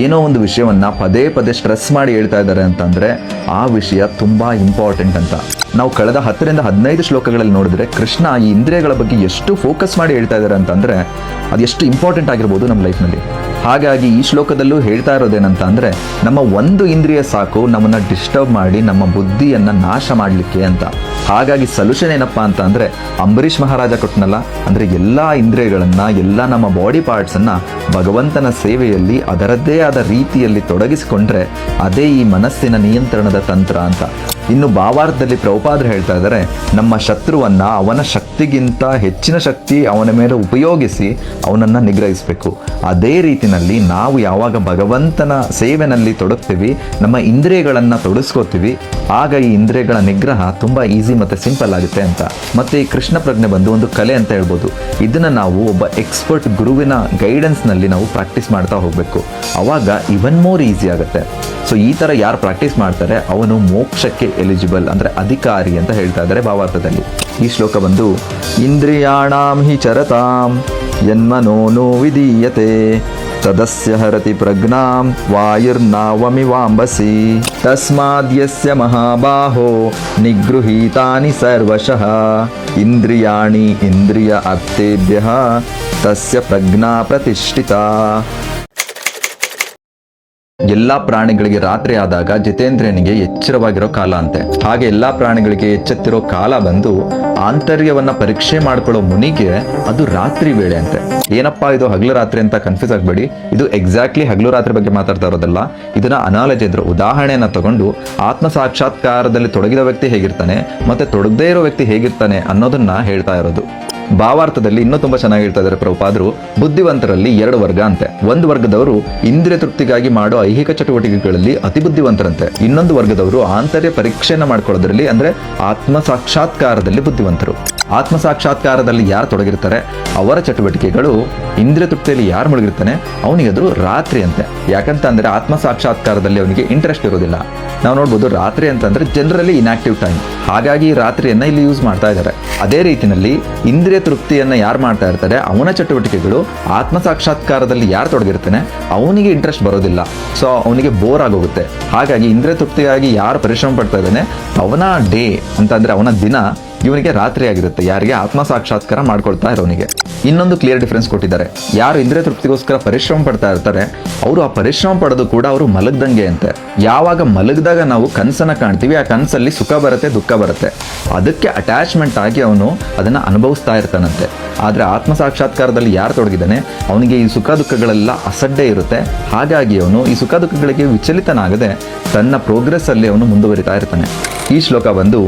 ಏನೋ ಒಂದು ವಿಷಯವನ್ನ ಪದೇ ಪದೇ ಸ್ಟ್ರೆಸ್ ಮಾಡಿ ಹೇಳ್ತಾ ಇದ್ದಾರೆ ಅಂತಂದ್ರೆ ಆ ವಿಷಯ ತುಂಬಾ ಇಂಪಾರ್ಟೆಂಟ್ ಅಂತ. ನಾವು ಕಳೆದ 10ರಿಂದ 15 ಶ್ಲೋಕಗಳಲ್ಲಿ ನೋಡಿದ್ರೆ ಕೃಷ್ಣ ಈ ಇಂದ್ರಿಯಗಳ ಬಗ್ಗೆ ಎಷ್ಟು ಫೋಕಸ್ ಮಾಡಿ ಹೇಳ್ತಾ ಇದ್ದಾರೆ ಅಂತಂದ್ರೆ ಅದೆಷ್ಟು ಇಂಪಾರ್ಟೆಂಟ್ ಆಗಿರ್ಬೋದು ನಮ್ಮ ಲೈಫ್ನಲ್ಲಿ. ಹಾಗಾಗಿ ಈ ಶ್ಲೋಕದಲ್ಲೂ ಹೇಳ್ತಾ ಇರೋದೇನಂತ ಅಂದ್ರೆ ನಮ್ಮ ಒಂದು ಇಂದ್ರಿಯ ಸಾಕು ನಮ್ಮನ್ನ ಡಿಸ್ಟರ್ಬ್ ಮಾಡಿ ನಮ್ಮ ಬುದ್ಧಿಯನ್ನ ನಾಶ ಮಾಡಲಿಕ್ಕೆ ಅಂತ. ಹಾಗಾಗಿ ಸೊಲ್ಯೂಷನ್ ಏನಪ್ಪಾ ಅಂತ ಅಂದ್ರೆ ಅಂಬರೀಷ್ ಮಹಾರಾಜ ಕೊಟ್ಟನಲ್ಲ, ಅಂದ್ರೆ ಎಲ್ಲಾ ಇಂದ್ರಿಯಗಳನ್ನ ಎಲ್ಲ ನಮ್ಮ ಬಾಡಿ ಪಾರ್ಟ್ಸ್ ಅನ್ನ ಭಗವಂತನ ಸೇವೆಯಲ್ಲಿ ಅದರದ್ದೇ ಆದ ರೀತಿಯಲ್ಲಿ ತೊಡಗಿಸಿಕೊಂಡ್ರೆ ಅದೇ ಈ ಮನಸ್ಸಿನ ನಿಯಂತ್ರಣದ ತಂತ್ರ ಅಂತ. ಇನ್ನು ಭಾವಾರ್ಥದಲ್ಲಿ ಪ್ರಭುಪಾದರು ಹೇಳ್ತಾ ಇದ್ದಾರೆ, ನಮ್ಮ ಶತ್ರುವನ್ನ ಅವನ ಶಕ್ತಿಗಿಂತ ಹೆಚ್ಚಿನ ಶಕ್ತಿ ಅವನ ಮೇಲೆ ಉಪಯೋಗಿಸಿ ಅವನನ್ನ ನಿಗ್ರಹಿಸಬೇಕು. ಅದೇ ರೀತಿಯಲ್ಲಿ ನಾವು ಯಾವಾಗ ಭಗವಂತನ ಸೇವೆನಲ್ಲಿ ತೊಡಗ್ತೀವಿ, ನಮ್ಮ ಇಂದ್ರಿಯಗಳನ್ನ ತೊಡಗಿಸ್ಕೋತೀವಿ, ಆಗ ಈ ಇಂದ್ರಿಯಗಳ ನಿಗ್ರಹ ತುಂಬಾ ಈಸಿ ಮತ್ತೆ ಸಿಂಪಲ್ ಆಗುತ್ತೆ ಅಂತ. ಮತ್ತೆ ಈ ಕೃಷ್ಣ ಪ್ರಜ್ಞೆ ಬಂದು ಒಂದು ಕಲೆ ಅಂತ ಹೇಳ್ಬೋದು. ಇದನ್ನ ನಾವು ಒಬ್ಬ ಎಕ್ಸ್ಪರ್ಟ್ ಗುರುವಿನ ಗೈಡೆನ್ಸ್ ನಲ್ಲಿ ನಾವು ಪ್ರಾಕ್ಟೀಸ್ ಮಾಡ್ತಾ ಹೋಗ್ಬೇಕು, ಅವಾಗ ಇವನ್ ಮೋರ್ ಈಸಿ ಆಗುತ್ತೆ. ಸೊ ಈ ತರ ಯಾರು ಪ್ರಾಕ್ಟೀಸ್ ಮಾಡ್ತಾರೆ ಅವನು ಮೋಕ್ಷಕ್ಕೆ ಎಲಿಜಿಬಲ್ ಅಂದ್ರೆ ಅಧಿಕಾರಿ ಅಂತ ಹೇಳ್ತಾ ಇದ್ದಾರೆ ಭಾವಾರ್ಥದಲ್ಲಿ. ಈ ಶ್ಲೋಕ ಬಂದು ಇಂದ್ರಿಯಾಣಾಂ ಹಿ ಚರತಾಂ ಯನ್ಮನೋ ನೋ ವಿಧೀಯತೆ ತದಸ್ಯ ಹರತಿ ಪ್ರಜ್ಞಾಂ ವಾಯುರ್ನಾವಮಿವಾಂಬಸಿ ತಸ್ಮಾದ್ಯಸ್ಯ ಮಹಾಬಾಹೋ ನಿಗೃಹೀತಾನಿ ಸರ್ವಶಃ ಇಂದ್ರಿಯಾಣಿ ಇಂದ್ರಿಯ ಅರ್ಥೇಭ್ಯಃ ತಸ್ಯ ಪ್ರಜ್ಞಾ ಪ್ರತಿಷ್ಠಿತಾ. ಎಲ್ಲಾ ಪ್ರಾಣಿಗಳಿಗೆ ರಾತ್ರಿ ಆದಾಗ ಜಿತೇಂದ್ರಿಯನಿಗೆ ಎಚ್ಚರವಾಗಿರೋ ಕಾಲ ಅಂತೆ. ಹಾಗೆ ಎಲ್ಲಾ ಪ್ರಾಣಿಗಳಿಗೆ ಎಚ್ಚೆತ್ತಿರೋ ಕಾಲ ಬಂದು ಆಂತರ್ಯವನ್ನ ಪರೀಕ್ಷೆ ಮಾಡ್ಕೊಳ್ಳೋ ಮುನಿಗೆ ಅದು ರಾತ್ರಿ ವೇಳೆ ಅಂತೆ. ಏನಪ್ಪಾ ಇದು ಹಗಲು ರಾತ್ರಿ ಅಂತ ಕನ್ಫ್ಯೂಸ್ ಆಗ್ಬೇಡಿ, ಇದು ಎಕ್ಸಾಕ್ಟ್ಲಿ ಹಗಲು ರಾತ್ರಿ ಬಗ್ಗೆ ಮಾತಾಡ್ತಾ ಇರೋದಲ್ಲ. ಇದನ್ನ ಅನಾಲಜಿ ಅಂದ್ರೆ ಉದಾಹರಣೆಯನ್ನ ತಗೊಂಡು ಆತ್ಮ ಸಾಕ್ಷಾತ್ಕಾರದಲ್ಲಿ ತೊಡಗಿದ ವ್ಯಕ್ತಿ ಹೇಗಿರ್ತಾನೆ ಮತ್ತೆ ತೊಡಗದೇ ಇರೋ ವ್ಯಕ್ತಿ ಹೇಗಿರ್ತಾನೆ ಅನ್ನೋದನ್ನ ಹೇಳ್ತಾ ಇರೋದು. ಭಾವಾರ್ಥದಲ್ಲಿ ಇನ್ನೂ ತುಂಬಾ ಚೆನ್ನಾಗಿ ಹೇಳ್ತಾ ಇದ್ದಾರೆ ಪ್ರಭುಪಾದರು. ಬುದ್ಧಿವಂತರಲ್ಲಿ 2 ವರ್ಗ ಅಂತೆ. ಒಂದು ವರ್ಗದವರು ಇಂದ್ರಿಯ ತೃಪ್ತಿಗಾಗಿ ಮಾಡೋ ಐಹಿಕ ಚಟುವಟಿಕೆಗಳಲ್ಲಿ ಅತಿ ಬುದ್ಧಿವಂತರಂತೆ. ಇನ್ನೊಂದು ವರ್ಗದವರು ಆಂತರ್ಯ ಪರೀಕ್ಷೆಯನ್ನ ಮಾಡ್ಕೊಳ್ಳೋದ್ರಲ್ಲಿ ಅಂದ್ರೆ ಆತ್ಮ ಸಾಕ್ಷಾತ್ಕಾರದಲ್ಲಿ ಬುದ್ಧಿವಂತರು. ಆತ್ಮ ಸಾಕ್ಷಾತ್ಕಾರದಲ್ಲಿ ಯಾರು ತೊಡಗಿರ್ತಾರೆ ಅವರ ಚಟುವಟಿಕೆಗಳು ಇಂದ್ರಿಯ ತೃಪ್ತಿಯಲ್ಲಿ ಯಾರು ಮುಳುಗಿರ್ತಾನೆ ಅವನಿಗೆ ಅದು ರಾತ್ರಿ ಅಂತೆ. ಯಾಕಂತ ಅಂದ್ರೆ ಆತ್ಮ ಸಾಕ್ಷಾತ್ಕಾರದಲ್ಲಿ ಅವನಿಗೆ ಇಂಟ್ರೆಸ್ಟ್ ಇರೋದಿಲ್ಲ. ನಾವು ನೋಡ್ಬೋದು ರಾತ್ರಿ ಅಂತಂದ್ರೆ ಜನರಲಿ ಇನ್ಆಕ್ಟಿವ್ ಟೈಮ್, ಹಾಗಾಗಿ ರಾತ್ರಿಯನ್ನ ಇಲ್ಲಿ ಯೂಸ್ ಮಾಡ್ತಾ ಇದ್ದಾರೆ. ಅದೇ ರೀತಿಯಲ್ಲಿ ಇಂದ್ರಿಯ ತೃಪ್ತಿಯನ್ನ ಯಾರು ಮಾಡ್ತಾ ಇರ್ತಾರೆ ಅವನ ಚಟುವಟಿಕೆಗಳು ಆತ್ಮ ಸಾಕ್ಷಾತ್ಕಾರದಲ್ಲಿ ಯಾರು ತೊಡಗಿರ್ತಾನೆ ಅವನಿಗೆ ಇಂಟ್ರೆಸ್ಟ್ ಬರೋದಿಲ್ಲ. ಸೊ ಅವನಿಗೆ ಬೋರ್ ಆಗೋಗುತ್ತೆ. ಹಾಗಾಗಿ ಇಂದ್ರಿಯ ತೃಪ್ತಿಯಾಗಿ ಯಾರು ಪರಿಶ್ರಮ ಪಡ್ತಾ ಇದ್ದಾನೆ ಅವನ ಡೇ ಅಂತಂದ್ರೆ ಅವನ ದಿನ ಇವನಿಗೆ ರಾತ್ರಿ ಆಗಿರುತ್ತೆ, ಯಾರಿಗೆ ಆತ್ಮ ಸಾಕ್ಷಾತ್ಕಾರ ಮಾಡ್ಕೊಳ್ತಾ ಇರೋನಿಗೆ. ಇನ್ನೊಂದು ಕ್ಲಿಯರ್ ಡಿಫರೆನ್ಸ್ ಕೊಟ್ಟಿದ್ದಾರೆ. ಯಾರು ಇಂದ್ರಿಯ ತೃಪ್ತಿಗೋಸ್ಕರ ಪರಿಶ್ರಮ ಪಡ್ತಾ ಇರ್ತಾರೆ ಅವರು ಆ ಪರಿಶ್ರಮ ಪಡೋದು ಕೂಡ ಅವರು ಮಲಗ್ದಂಗೆ ಅಂತೆ. ಯಾವಾಗ ಮಲಗಿದಾಗ ನಾವು ಕನಸನ್ನ ಕಾಣ್ತೀವಿ, ಆ ಕನಸಲ್ಲಿ ಸುಖ ಬರುತ್ತೆ ದುಃಖ ಬರುತ್ತೆ, ಅದಕ್ಕೆ ಅಟ್ಯಾಚ್ಮೆಂಟ್ ಆಗಿ ಅವನು ಅದನ್ನ ಅನುಭವಿಸ್ತಾ ಇರ್ತಾನಂತೆ. ಆದ್ರೆ ಆತ್ಮ ಸಾಕ್ಷಾತ್ಕಾರದಲ್ಲಿ ಯಾರು ತೊಡಗಿದ್ದಾನೆ ಅವನಿಗೆ ಈ ಸುಖ ದುಃಖಗಳೆಲ್ಲ ಅಸಡ್ಡೆ ಇರುತ್ತೆ. ಹಾಗಾಗಿ ಅವನು ಈ ಸುಖ ದುಃಖಗಳಿಗೆ ವಿಚಲಿತನಾಗದೆ ತನ್ನ ಪ್ರೋಗ್ರೆಸ್ ಅಲ್ಲಿ ಅವನು ಮುಂದುವರಿತಾ ಇರ್ತಾನೆ. ಈ ಶ್ಲೋಕ ಬಂದು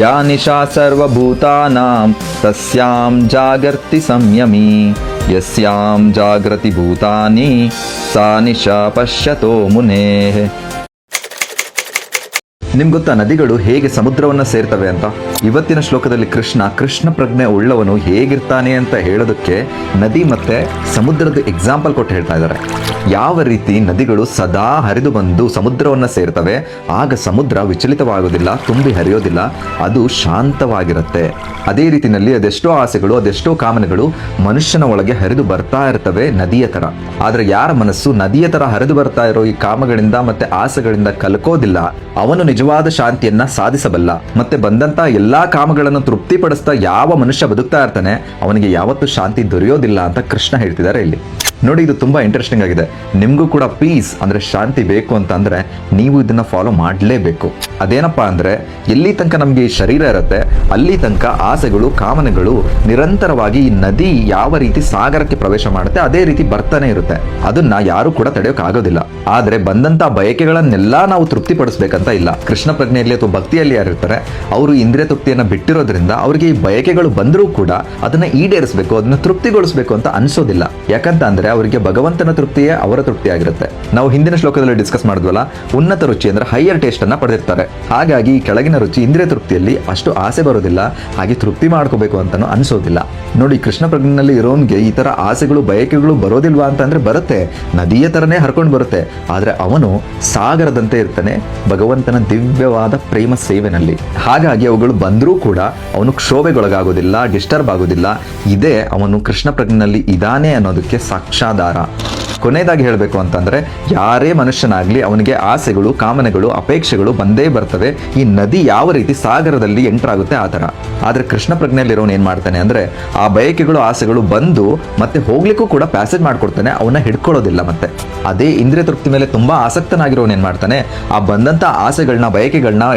ಯಾ ನಿಶಾ ಸರ್ವಭೂತಾನಾಂ ತಸ್ಯಾಂ ಜಾಗರ್ತಿ ಸಂಯಮಿ ಯಸ್ಯಾಂ ಜಾಗೃತಿ ಭೂತಾನಿ ಸಾ ನಿಶಾ ಪಶ್ಯತೋ ಮುನೇಃ. ನಿಮ್ಗೆ ಗೊತ್ತಾ ನದಿಗಳು ಹೇಗೆ ಸಮುದ್ರವನ್ನ ಸೇರ್ತವೆ ಅಂತ? ಇವತ್ತಿನ ಶ್ಲೋಕದಲ್ಲಿ ಕೃಷ್ಣ ಪ್ರಜ್ಞೆ ಉಳ್ಳವನು ಹೇಗಿರ್ತಾನೆ ಅಂತ ಹೇಳೋದಕ್ಕೆ ನದಿ ಮತ್ತೆ ಸಮುದ್ರದ ಎಕ್ಸಾಂಪಲ್ ಕೊಟ್ಟು ಹೇಳ್ತಾ ಇದ್ದಾರೆ. ಯಾವ ರೀತಿ ನದಿಗಳು ಸದಾ ಹರಿದು ಬಂದು ಸಮುದ್ರವನ್ನ ಸೇರ್ತವೆ, ಆಗ ಸಮುದ್ರ ವಿಚಲಿತವಾಗೋದಿಲ್ಲ, ತುಂಬಿ ಹರಿಯೋದಿಲ್ಲ, ಅದು ಶಾಂತವಾಗಿರುತ್ತೆ. ಅದೇ ರೀತಿಯಲ್ಲಿ ಅದೆಷ್ಟೋ ಆಸೆಗಳು ಅದೆಷ್ಟೋ ಕಾಮನೆಗಳು ಮನುಷ್ಯನ ಒಳಗೆ ಹರಿದು ಬರ್ತಾ ಇರ್ತವೆ ನದಿಯ ತರ. ಆದ್ರೆ ಯಾರ ಮನಸ್ಸು ನದಿಯ ತರ ಹರಿದು ಬರ್ತಾ ಇರೋ ಈ ಕಾಮಗಳಿಂದ ಮತ್ತೆ ಆಸೆಗಳಿಂದ ಕಲ್ಕೋದಿಲ್ಲ ಅವನು ನಿಜವಾದ ಶಾಂತಿಯನ್ನ ಸಾಧಿಸಬಲ್ಲ. ಮತ್ತೆ ಬಂದಂತ ಎಲ್ಲಾ ಕಾಮಗಳನ್ನು ತೃಪ್ತಿಪಡಿಸ್ತಾ ಯಾವ ಮನುಷ್ಯ ಬದುಕ್ತಾ ಇರ್ತಾನೆ ಅವನಿಗೆ ಯಾವತ್ತೂ ಶಾಂತಿ ದೊರೆಯೋದಿಲ್ಲ ಅಂತ ಕೃಷ್ಣ ಹೇಳ್ತಿದ್ದಾರೆ ಇಲ್ಲಿ. ನೋಡಿ, ಇದು ತುಂಬಾ ಇಂಟ್ರೆಸ್ಟಿಂಗ್ ಆಗಿದೆ. ನಿಮ್ಗೂ ಕೂಡ ಪೀಸ್ ಅಂದ್ರೆ ಶಾಂತಿ ಬೇಕು ಅಂತ ಅಂದ್ರೆ ನೀವು ಇದನ್ನ ಫಾಲೋ ಮಾಡಲೇಬೇಕು. ಅದೇನಪ್ಪಾ ಅಂದ್ರೆ ಎಲ್ಲಿ ತನಕ ನಮ್ಗೆ ಈ ಶರೀರ ಇರುತ್ತೆ ಅಲ್ಲಿ ತನಕ ಆಸೆಗಳು ಕಾಮನೆಗಳು ನಿರಂತರವಾಗಿ ಈ ನದಿ ಯಾವ ರೀತಿ ಸಾಗರಕ್ಕೆ ಪ್ರವೇಶ ಮಾಡುತ್ತೆ ಅದೇ ರೀತಿ ಬರ್ತಾನೆ ಇರುತ್ತೆ. ಅದನ್ನ ಯಾರು ಕೂಡ ತಡೆಯೋಕೆ ಆಗೋದಿಲ್ಲ. ಆದ್ರೆ ಬಂದಂತ ಬಯಕೆಗಳನ್ನೆಲ್ಲ ನಾವು ತೃಪ್ತಿಪಡಿಸ್ಬೇಕಂತ ಇಲ್ಲ. ಕೃಷ್ಣ ಪ್ರಜ್ಞೆಯಲ್ಲಿ ಅಥವಾ ಭಕ್ತಿಯಲ್ಲಿ ಯಾರಿರ್ತಾರೆ ಅವರು ಇಂದ್ರಿಯ ತೃಪ್ತಿಯನ್ನ ಬಿಟ್ಟಿರೋದ್ರಿಂದ ಅವರಿಗೆ ಈ ಬಯಕೆಗಳು ಬಂದರೂ ಕೂಡ ಅದನ್ನ ಈಡೇರಿಸಬೇಕು, ಅದನ್ನ ತೃಪ್ತಿಗೊಳಿಸಬೇಕು ಅಂತ ಅನ್ಸೋದಿಲ್ಲ. ಯಾಕಂತ ಅಂದ್ರೆ ಅವರಿಗೆ ಭಗವಂತನ ತೃಪ್ತಿಯೇ ಅವರ ತೃಪ್ತಿ ಆಗಿರುತ್ತೆ. ನಾವು ಹಿಂದಿನ ಶ್ಲೋಕದಲ್ಲಿ ಡಿಸ್ಕಸ್ ಮಾಡಿದ್ವಲ್ಲ, ಉನ್ನತ ರುಚಿ ಅಂದ್ರೆ ಹೈಯರ್ ಟೇಸ್ಟ್ ಅನ್ನ ಪಡೆದಿರ್ತಾರೆ. ಹಾಗಾಗಿ ಈ ಕೆಳಗಿನ ರುಚಿ ಇಂದ್ರಿಯ ತೃಪ್ತಿಯಲ್ಲಿ ಅಷ್ಟು ಆಸೆ ಬರೋದಿಲ್ಲ, ಹಾಗೆ ತೃಪ್ತಿ ಮಾಡ್ಕೋಬೇಕು ಅಂತಾನು ಅನ್ಸೋದಿಲ್ಲ. ನೋಡಿ, ಕೃಷ್ಣ ಪ್ರಜ್ಞೆಯಲ್ಲಿ ಇರೋನ್ಗೆ ಈ ತರ ಆಸೆಗಳು ಬಯಕೆಗಳು ಬರೋದಿಲ್ವಾ ಅಂತಂದ್ರೆ ಬರುತ್ತೆ, ನದಿಯ ತರನೇ ಹರ್ಕೊಂಡು ಬರುತ್ತೆ. ಆದ್ರೆ ಅವನು ಸಾಗರದಂತೆ ಇರ್ತಾನೆ ಭಗವಂತನ ದಿವ್ಯವಾದ ಪ್ರೇಮ ಸೇವೆನಲ್ಲಿ. ಹಾಗಾಗಿ ಅವುಗಳು ಬಂದರೂ ಕೂಡ ಅವನು ಕ್ಷೋಭೆಗೊಳಗಾಗೋದಿಲ್ಲ, ಡಿಸ್ಟರ್ಬ್ ಆಗೋದಿಲ್ಲ. ಇದೇ ಅವನು ಕೃಷ್ಣ ಪ್ರಜ್ಞೆಯಲ್ಲಿ ಇದಾನೆ ಅನ್ನೋದಕ್ಕೆ ಸಾಕ್ಷಾಧಾರ. ಕೊನೆಯದಾಗಿ ಹೇಳಬೇಕು ಅಂತಂದ್ರೆ ಯಾರೇ ಮನುಷ್ಯನಾಗ್ಲಿ ಅವನಿಗೆ ಆಸೆಗಳು ಕಾಮನೆಗಳು ಅಪೇಕ್ಷೆಗಳು ಬಂದೇ ಬರ್ತವೆ. ಈ ನದಿ ಯಾವ ರೀತಿ ಸಾಗರದಲ್ಲಿ ಎಂಟರ್ ಆಗುತ್ತೆ ಆ ತರ. ಆದ್ರೆ ಕೃಷ್ಣ ಪ್ರಜ್ಞೆಯಲ್ಲಿರೋನು ಏನ್ ಮಾಡ್ತಾನೆ ಅಂದ್ರೆ ಆ ಬಯಕೆಗಳು ಆಸೆಗಳು ಬಂದು ಮತ್ತೆ ಹೋಗ್ಲಿಕ್ಕೂ ಕೂಡ ಪ್ಯಾಸೇಜ್ ಮಾಡ್ಕೊಡ್ತಾನೆ, ಅವನ್ನ ಹಿಡ್ಕೊಳ್ಳೋದಿಲ್ಲ. ಮತ್ತೆ ಅದೇ ಇಂದ್ರಿಯ ತೃಪ್ತಿ ಮೇಲೆ ತುಂಬಾ ಆಸಕ್ತನಾಗಿರೋನು ಏನ್ ಮಾಡ್ತಾನೆ, ಆ ಬಂದಂತ ಆಸೆಗಳನ್ನ ಬಯಕೆಗಳನ್ನ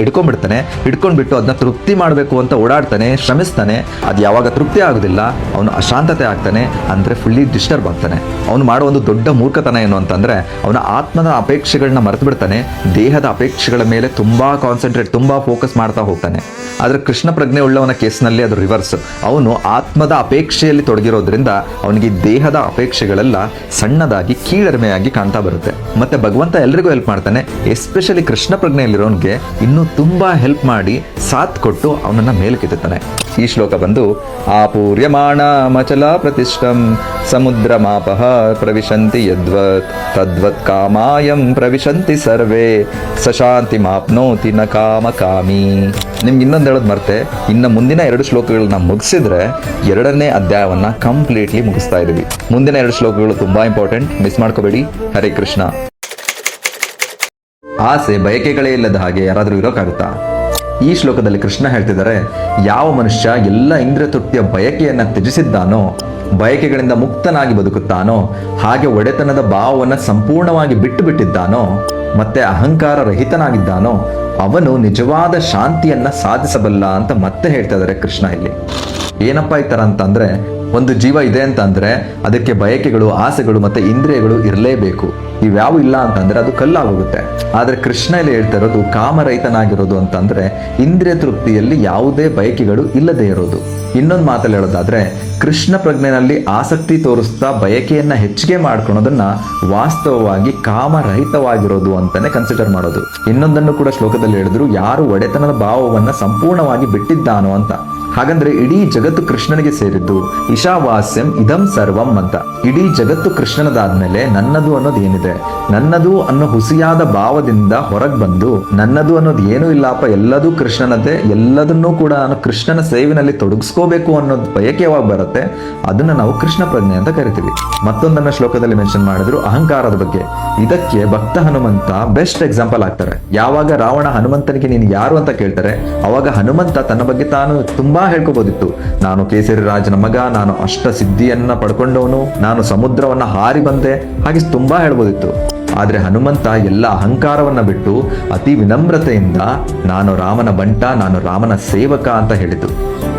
ಹಿಡ್ಕೊಂಡ್ಬಿಟ್ಟು ಅದನ್ನ ತೃಪ್ತಿ ಮಾಡಬೇಕು ಅಂತ ಓಡಾಡ್ತಾನೆ, ಶ್ರಮಿಸ್ತಾನೆ. ಅದು ಯಾವಾಗ ತೃಪ್ತಿ ಆಗೋದಿಲ್ಲ ಅವನು ಅಶಾಂತತೆ ಆಗ್ತಾನೆ, ಅಂದ್ರೆ ಫುಲ್ಲಿ ಡಿಸ್ಟರ್ಬ್ ಆಗ್ತಾನೆ. ಅವನು ಮಾಡೋ ಒಂದು ದೊಡ್ಡ ಮೂರ್ಖತನ ಏನು ಅಂತಂದ್ರೆ ಅವನ ಆತ್ಮದ ಅಪೇಕ್ಷೆಗಳನ್ನ ಮರೆತು ಬಿಡ್ತಾನೆ, ದೇಹದ ಅಪೇಕ್ಷೆಗಳ ಮೇಲೆ ತುಂಬಾ ಕಾನ್ಸಂಟ್ರೇಟ್ ತುಂಬಾ ಫೋಕಸ್ ಮಾಡ್ತಾ ಹೋಗ್ತಾನೆ. ಆದ್ರೆ ಕೃಷ್ಣ ಪ್ರಜ್ಞೆ ಉಳ್ಳವನ ಕೇಸ್ನಲ್ಲಿ ಅದು ರಿವರ್ಸ್. ಅವನು ಆತ್ಮದ ಅಪೇಕ್ಷೆಯಲ್ಲಿ ತೊಡಗಿರೋದ್ರಿಂದ ಅವನಿಗೆ ದೇಹದ ಅಪೇಕ್ಷೆಗಳೆಲ್ಲ ಸಣ್ಣದಾಗಿ ಕೀಳರಿಮೆಯಾಗಿ ಕಾಣ್ತಾ ಬರುತ್ತೆ. ಮತ್ತೆ ಭಗವಂತ ಎಲ್ರಿಗೂ ಹೆಲ್ಪ್ ಮಾಡ್ತಾನೆ, ಎಸ್ಪೆಷಲಿ ಕೃಷ್ಣ ಪ್ರಜ್ಞೆಯಲ್ಲಿರೋನ್ಗೆ ಇನ್ನೂ ತುಂಬಾ ಹೆಲ್ಪ್ ಮಾಡಿ ಸಾಥ್ ಕೊಟ್ಟು ಅವನನ್ನ ಮೇಲಕ್ಕೆತ್ತಾನೆ. ಈ ಶ್ಲೋಕ ಬಂದು ಆಪೂರ್ಯಮಾಣ ಮಚಲ ಪ್ರತಿಷ್ಠಂ ಸಮುದ್ರಮಾಪಃ ಪ್ರವಿಶಂತಿ ಯದ್ವತ್ ತದ್ವತ್ ಕಾಮಾಯಂ ಪ್ರವಿಶಂತಿ ಸರ್ವೇ ಸಶಾಂತಿ ಮಾಪ್ನೋತಿ ನ ಕಾಮಕಾಮಿ. ನಿಮ್ಗೆ ಇನ್ನೊಂದು ಹೇಳೋದು ಮರ್ತೆ, ಇನ್ನು ಮುಂದಿನ 2 ಶ್ಲೋಕಗಳನ್ನ ಮುಗಿಸಿದ್ರೆ 2ನೇ ಅಧ್ಯಾಯವನ್ನ ಕಂಪ್ಲೀಟ್ಲಿ ಮುಗಿಸ್ತಾ ಇದೀವಿ. ಮುಂದಿನ 2 ಶ್ಲೋಕಗಳು ತುಂಬಾ ಇಂಪಾರ್ಟೆಂಟ್, ಮಿಸ್ ಮಾಡ್ಕೋಬೇಡಿ. ಹರೇ ಕೃಷ್ಣ. ಆಸೆ ಬಯಕೆಗಳೇ ಇಲ್ಲದ ಹಾಗೆ ಯಾರಾದ್ರೂ ಇರೋಕ್ಕಾಗುತ್ತಾ? ಈ ಶ್ಲೋಕದಲ್ಲಿ ಕೃಷ್ಣ ಹೇಳ್ತಿದ್ದಾರೆ, ಯಾವ ಮನುಷ್ಯ ಎಲ್ಲ ಇಂದ್ರಿಯ ತೃಪ್ತಿಯ ಬಯಕೆಯನ್ನ ತ್ಯಜಿಸಿದ್ದಾನೋ, ಬಯಕೆಗಳಿಂದ ಮುಕ್ತನಾಗಿ ಬದುಕುತ್ತಾನೋ, ಹಾಗೆ ಒಡೆತನದ ಭಾವವನ್ನು ಸಂಪೂರ್ಣವಾಗಿ ಬಿಟ್ಟು ಬಿಟ್ಟಿದ್ದಾನೋ, ಮತ್ತೆ ಅಹಂಕಾರ ರಹಿತನಾಗಿದ್ದಾನೋ, ಅವನು ನಿಜವಾದ ಶಾಂತಿಯನ್ನ ಸಾಧಿಸಬಲ್ಲ ಅಂತ ಮತ್ತೆ ಹೇಳ್ತಾ ಇದ್ದಾರೆ ಕೃಷ್ಣ ಇಲ್ಲಿ. ಏನಪ್ಪಾ ಈ ತರ ಅಂತಂದ್ರೆ, ಒಂದು ಜೀವ ಇದೆ ಅಂತ ಅಂದ್ರೆ ಅದಕ್ಕೆ ಬಯಕೆಗಳು, ಆಸೆಗಳು ಮತ್ತೆ ಇಂದ್ರಿಯಗಳು ಇರಲೇಬೇಕು. ಇವ್ಯಾವು ಇಲ್ಲ ಅಂತಂದ್ರೆ ಅದು ಕಲ್ಲಾಗೋಗುತ್ತೆ. ಆದ್ರೆ ಕೃಷ್ಣ ಇಲ್ಲಿ ಹೇಳ್ತಾ ಇರೋದು ಕಾಮರಹಿತನಾಗಿರೋದು ಅಂತಂದ್ರೆ ಇಂದ್ರಿಯ ತೃಪ್ತಿಯಲ್ಲಿ ಯಾವುದೇ ಬಯಕೆಗಳು ಇಲ್ಲದೆ ಇರೋದು. ಇನ್ನೊಂದು ಮಾತಲ್ಲಿ ಹೇಳೋದಾದ್ರೆ, ಕೃಷ್ಣ ಪ್ರಜ್ಞೆನಲ್ಲಿ ಆಸಕ್ತಿ ತೋರಿಸ್ತಾ ಬಯಕೆಯನ್ನ ಹೆಚ್ಚಿಗೆ ಮಾಡ್ಕೊಳೋದನ್ನ ವಾಸ್ತವವಾಗಿ ಕಾಮರಹಿತವಾಗಿರೋದು ಅಂತಾನೆ ಕನ್ಸಿಡರ್ ಮಾಡೋದು. ಇನ್ನೊಂದನ್ನು ಕೂಡ ಶ್ಲೋಕದಲ್ಲಿ ಹೇಳಿದ್ರು, ಯಾರು ಒಡೆತನದ ಭಾವವನ್ನ ಸಂಪೂರ್ಣವಾಗಿ ಬಿಟ್ಟಿದ್ದಾನೋ ಅಂತ. ಹಾಗಂದ್ರೆ ಇಡೀ ಜಗತ್ತು ಕೃಷ್ಣನಿಗೆ ಸೇರಿದ್ದು. ಈಶಾವಾಸ್ಯಂ ಇದಂ ಸರ್ವಂ ಅಂತ. ಇಡೀ ಜಗತ್ತು ಕೃಷ್ಣನದಾದ್ಮೇಲೆ ನನ್ನದು ಅನ್ನೋದು ಏನಿದೆ, ನನ್ನದು ಅನ್ನೋ ಹುಸಿಯಾದ ಭಾವದಿಂದ ಹೊರಗೆ ಬಂದು ನನ್ನದು ಅನ್ನೋದು ಏನೂ ಇಲ್ಲಪ್ಪ, ಎಲ್ಲದೂ ಕೃಷ್ಣನದೇ, ಎಲ್ಲದನ್ನೂ ಕೂಡ ನಾನು ಕೃಷ್ಣನ ಸೇವಿನಲ್ಲಿ ತೊಡಗಿಸ್ಕೋಬೇಕು ಅನ್ನೋದು ಬಯಕೆ ಯಾವಾಗ ಬರುತ್ತೆ, ಅದನ್ನ ನಾವು ಕೃಷ್ಣ ಪ್ರಜ್ಞೆ ಅಂತ ಕರಿತೀವಿ. ಮತ್ತೊಂದನ್ನ ಶ್ಲೋಕದಲ್ಲಿ ಮೆನ್ಷನ್ ಮಾಡಿದ್ರು ಅಹಂಕಾರದ ಬಗ್ಗೆ. ಇದಕ್ಕೆ ಭಕ್ತ ಹನುಮಂತ ಬೆಸ್ಟ್ ಎಕ್ಸಾಂಪಲ್ ಆಗ್ತಾರೆ. ಯಾವಾಗ ರಾವಣ ಹನುಮಂತನಿಗೆ ನೀನು ಯಾರು ಅಂತ ಕೇಳ್ತಾರೆ, ಅವಾಗ ಹನುಮಂತ ತನ್ನ ಬಗ್ಗೆ ತಾನು ತುಂಬಾ ಹೇಳ್ಕೋಬಹುದಿತ್ತು. ನಾನು ಕೇಸರಿ ರಾಜನ ಮಗ, ನಾನು ಅಷ್ಟ ಸಿದ್ಧಿಯನ್ನ ಪಡ್ಕೊಂಡವನು, ನಾನು ಸಮುದ್ರವನ್ನ ಹಾರಿ ಬಂದೆ, ಹಾಗೆ ತುಂಬಾ ಹೇಳ್ಬೋದಿತ್ತು. ಆದ್ರೆ ಹನುಮಂತ ಎಲ್ಲ ಅಹಂಕಾರವನ್ನ ಬಿಟ್ಟು ಅತಿ ವಿನಮ್ರತೆಯಿಂದ ನಾನು ರಾಮನ ಬಂಟ, ನಾನು ರಾಮನ ಸೇವಕ ಅಂತ ಹೇಳಿದ್ದು.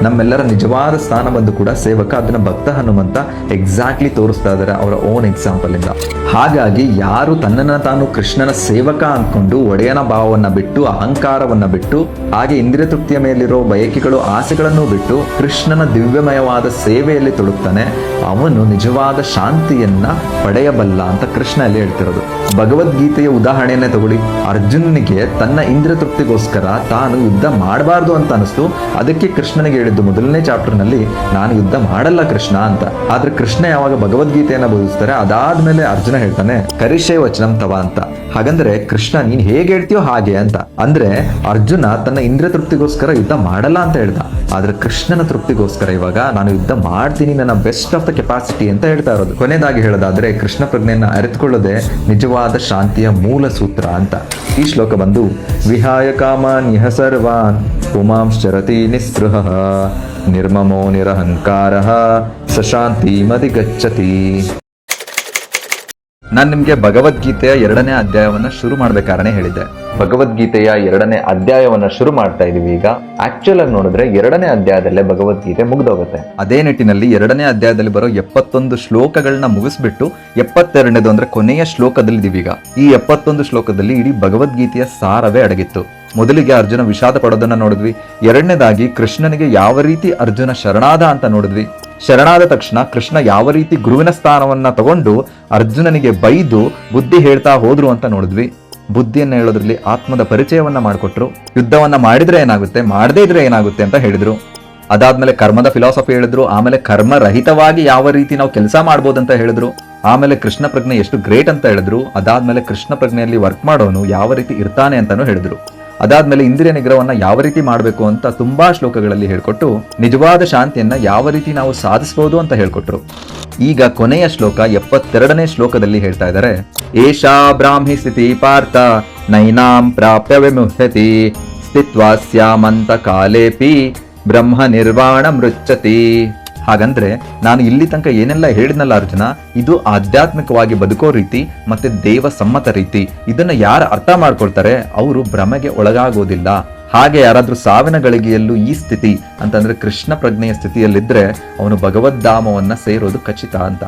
ನಮ್ಮೆಲ್ಲರ ನಿಜವಾದ ಸ್ಥಾನ ಬಂದು ಕೂಡ ಸೇವಕ. ಅದನ್ನ ಭಕ್ತ ಹನುಮಂತ ಎಕ್ಸಾಕ್ಟ್ಲಿ ತೋರಿಸ್ತಾ ಇದ್ದಾರೆ ಅವರ ಓನ್ ಎಕ್ಸಾಂಪಲ್ ಇಂದ. ಹಾಗಾಗಿ ಯಾರು ತನ್ನನ್ನ ತಾನು ಕೃಷ್ಣನ ಸೇವಕ ಅಂದ್ಕೊಂಡು ಒಡೆಯನ ಭಾವವನ್ನ ಬಿಟ್ಟು, ಅಹಂಕಾರವನ್ನ ಬಿಟ್ಟು, ಹಾಗೆ ಇಂದ್ರಿಯ ತೃಪ್ತಿಯ ಮೇಲಿರೋ ಬಯಕೆಗಳು, ಆಸೆಗಳನ್ನು ಬಿಟ್ಟು ಕೃಷ್ಣನ ದಿವ್ಯಮಯವಾದ ಸೇವೆಯಲ್ಲಿ ತೊಡಗ್ತಾನೆ, ಅವನು ನಿಜವಾದ ಶಾಂತಿಯನ್ನ ಪಡೆಯಬಲ್ಲ ಅಂತ ಕೃಷ್ಣ ಅಲ್ಲಿ ಹೇಳ್ತಿರೋದು. ಭಗವದ್ಗೀತೆಯ ಉದಾಹರಣೆಯನ್ನೇ ತಗೊಳ್ಳಿ. ಅರ್ಜುನನಿಗೆ ತನ್ನ ಇಂದ್ರಿಯ ತೃಪ್ತಿಗೋಸ್ಕರ ತಾನು ಯುದ್ಧ ಮಾಡಬಾರ್ದು ಅಂತ ಅನಿಸ್ತು. ಅದಕ್ಕೆ ಕೃಷ್ಣನಿಗೆ ಹೇಳಿದ್ದು ಮೊದಲನೇ ಚಾಪ್ಟರ್ ನಲ್ಲಿ, ನಾನು ಯುದ್ಧ ಮಾಡಲ್ಲ ಕೃಷ್ಣ ಅಂತ. ಆದ್ರೆ ಕೃಷ್ಣ ಯಾವಾಗ ಭಗವದ್ಗೀತೆಯನ್ನ ಬೋಧಿಸ್ತಾರೆ, ಅದಾದ್ಮೇಲೆ ಅರ್ಜುನ ಹೇಳ್ತಾನೆ ಕರಿಷೇ ವಚನಂ ತವ ಅಂತ. ಹಾಗಂದ್ರೆ ಕೃಷ್ಣ ನೀನ್ ಹೇಗೆ ಹೇಳ್ತೀಯೋ ಹಾಗೆ ಅಂತ. ಅಂದ್ರೆ ಅರ್ಜುನ ತನ್ನ ಇಂದ್ರಿಯ ತೃಪ್ತಿಗೋಸ್ಕರ ಯುದ್ಧ ಮಾಡಲ್ಲ ಅಂತ ಹೇಳ್ದ. ಆದ್ರೆ ಕೃಷ್ಣನ ತೃಪ್ತಿಗೋಸ್ಕರ ಇವಾಗ ನಾನು ಯುದ್ಧ ಮಾಡ್ತೀನಿ, ನನ್ನ ಬೆಸ್ಟ್ ಆಫ್ ದ ಕೆಪಾಸಿಟಿ ಅಂತ ಹೇಳ್ತಾ ಇರೋದು. ಕೊನೆಯದಾಗಿ ಹೇಳೋದಾದ್ರೆ, ಕೃಷ್ಣ ಪ್ರಜ್ಞೆಯನ್ನ ಅರಿತುಕೊಳ್ಳೋದೇ ನಿಜವಾದ ಶಾಂತಿಯ ಮೂಲ ಸೂತ್ರ ಅಂತ. ಈ ಶ್ಲೋಕ ಬಂದು ವಿಹಾಯ ಕಾಮಾನ್ ಯಹ ಸರ್ವಾನ್ ಪುಮಾಂಶ್ಚರತಿ ನಿಸ್ಪೃಹಃ ನಿರ್ಮಮೋ ನಿರಹಂಕಾರಃ ಸಶಾಂತಿಮಧಿಗಚ್ಚತಿ. ನಾನು ನಿಮ್ಗೆ ಭಗವದ್ಗೀತೆಯ 2ನೇ ಅಧ್ಯಾಯವನ್ನ ಶುರು ಮಾಡ್ಬೇಕಾರನೆ ಹೇಳಿದ್ದೆ. ಭಗವದ್ಗೀತೆಯ 2ನೇ ಅಧ್ಯಾಯವನ್ನ ಶುರು ಮಾಡ್ತಾ ಇದೀವಿ ಈಗ. ಆಕ್ಚುಲ್ ಆಗಿ ನೋಡಿದ್ರೆ 2ನೇ ಅಧ್ಯಾಯದಲ್ಲೇ ಭಗವದ್ಗೀತೆ ಮುಗ್ದೋಗುತ್ತೆ. ಅದೇ ನಿಟ್ಟಿನಲ್ಲಿ 2ನೇ ಅಧ್ಯಾಯದಲ್ಲಿ ಬರೋ 71 ಶ್ಲೋಕಗಳನ್ನ ಮುಗಿಸ್ಬಿಟ್ಟು 72ನೇದು ಅಂದ್ರೆ ಕೊನೆಯ ಶ್ಲೋಕದಲ್ಲಿ ಇದೀವಿ ಈಗ. ಈ 71 ಶ್ಲೋಕದಲ್ಲಿ ಇಡೀ ಭಗವದ್ಗೀತೆಯ ಸಾರವೇ ಅಡಗಿತ್ತು. ಮೊದಲಿಗೆ ಅರ್ಜುನ ವಿಷಾದ ಪಡೋದನ್ನ ನೋಡಿದ್ವಿ. 2ನೇದಾಗಿ ಕೃಷ್ಣನಿಗೆ ಯಾವ ರೀತಿ ಅರ್ಜುನ ಶರಣಾದ ಅಂತ ನೋಡಿದ್ವಿ. ಶರಣಾದ ತಕ್ಷಣ ಕೃಷ್ಣ ಯಾವ ರೀತಿ ಗುರುವಿನ ಸ್ಥಾನವನ್ನ ತಗೊಂಡು ಅರ್ಜುನನಿಗೆ ಬೈದು ಬುದ್ಧಿ ಹೇಳ್ತಾ ಹೋದ್ರು ಅಂತ ನೋಡಿದ್ವಿ. ಬುದ್ಧಿಯನ್ನ ಹೇಳೋದ್ರಲ್ಲಿ ಆತ್ಮದ ಪರಿಚಯವನ್ನ ಮಾಡಿಕೊಟ್ರು. ಯುದ್ಧವನ್ನ ಮಾಡಿದ್ರೆ ಏನಾಗುತ್ತೆ, ಮಾಡದೇ ಇದ್ರೆ ಏನಾಗುತ್ತೆ ಅಂತ ಹೇಳಿದ್ರು. ಅದಾದ್ಮೇಲೆ ಕರ್ಮದ ಫಿಲಾಸಫಿ ಹೇಳಿದ್ರು. ಆಮೇಲೆ ಕರ್ಮ ರಹಿತವಾಗಿ ಯಾವ ರೀತಿ ನಾವು ಕೆಲಸ ಮಾಡ್ಬೋದಂತ ಹೇಳಿದ್ರು. ಆಮೇಲೆ ಕೃಷ್ಣ ಪ್ರಜ್ಞೆ ಎಷ್ಟು ಗ್ರೇಟ್ ಅಂತ ಹೇಳಿದ್ರು. ಅದಾದ್ಮೇಲೆ ಕೃಷ್ಣ ಪ್ರಜ್ಞೆಯಲ್ಲಿ ವರ್ಕ್ ಮಾಡೋನು ಯಾವ ರೀತಿ ಇರ್ತಾನೆ ಅಂತಾನು ಹೇಳಿದ್ರು. ಅದಾದ್ಮೇಲೆ ಇಂದ್ರಿಯ ನಿಗ್ರಹವನ್ನ ಯಾವ ರೀತಿ ಮಾಡಬೇಕು ಅಂತ ತುಂಬಾ ಶ್ಲೋಕಗಳಲ್ಲಿ ಹೇಳ್ಕೊಟ್ಟು ನಿಜವಾದ ಶಾಂತಿಯನ್ನ ಯಾವ ರೀತಿ ನಾವು ಸಾಧಿಸಬಹುದು ಅಂತ ಹೇಳ್ಕೊಟ್ರು. ಈಗ ಕೊನೆಯ ಶ್ಲೋಕ 72ನೇ ಶ್ಲೋಕದಲ್ಲಿ ಹೇಳ್ತಾ ಇದ್ದಾರೆ, ಏಷಾ ಬ್ರಾಹ್ಮಿ ಸ್ಥಿತಿ ಪಾರ್ಥ ನೈನಾಂ ಪ್ರಾಪ್ಯ ವಿಮುಹ್ಯತಿ ಸ್ಥಿತ್ವಾ ಸ್ಯಾಮಂತ ಕಾಲೇಪಿ ಬ್ರಹ್ಮ ನಿರ್ವಾಣ ಮೃಚ್ಛತಿ. ಹಾಗಂದ್ರೆ ನಾನು ಇಲ್ಲಿ ತನಕ ಏನೆಲ್ಲ ಹೇಳಿದ್ನಲ್ಲ ಅರ್ಜುನ, ಇದು ಆಧ್ಯಾತ್ಮಿಕವಾಗಿ ಬದುಕೋ ರೀತಿ ಮತ್ತೆ ದೇವ ಸಮ್ಮತ ರೀತಿ. ಇದನ್ನ ಯಾರು ಅರ್ಥ ಮಾಡ್ಕೊಳ್ತಾರೆ ಅವರು ಭ್ರಮೆಗೆ ಒಳಗಾಗೋದಿಲ್ಲ. ಹಾಗೆ ಯಾರಾದ್ರೂ ಸಾವಿನ ಗಳಿಗೆಯಲ್ಲೂ ಈ ಸ್ಥಿತಿ ಅಂತಂದ್ರೆ ಕೃಷ್ಣ ಪ್ರಜ್ಞೆಯ ಸ್ಥಿತಿಯಲ್ಲಿದ್ರೆ ಅವನು ಭಗವದ್ಧಾಮವನ್ನ ಸೇರೋದು ಖಚಿತ ಅಂತ.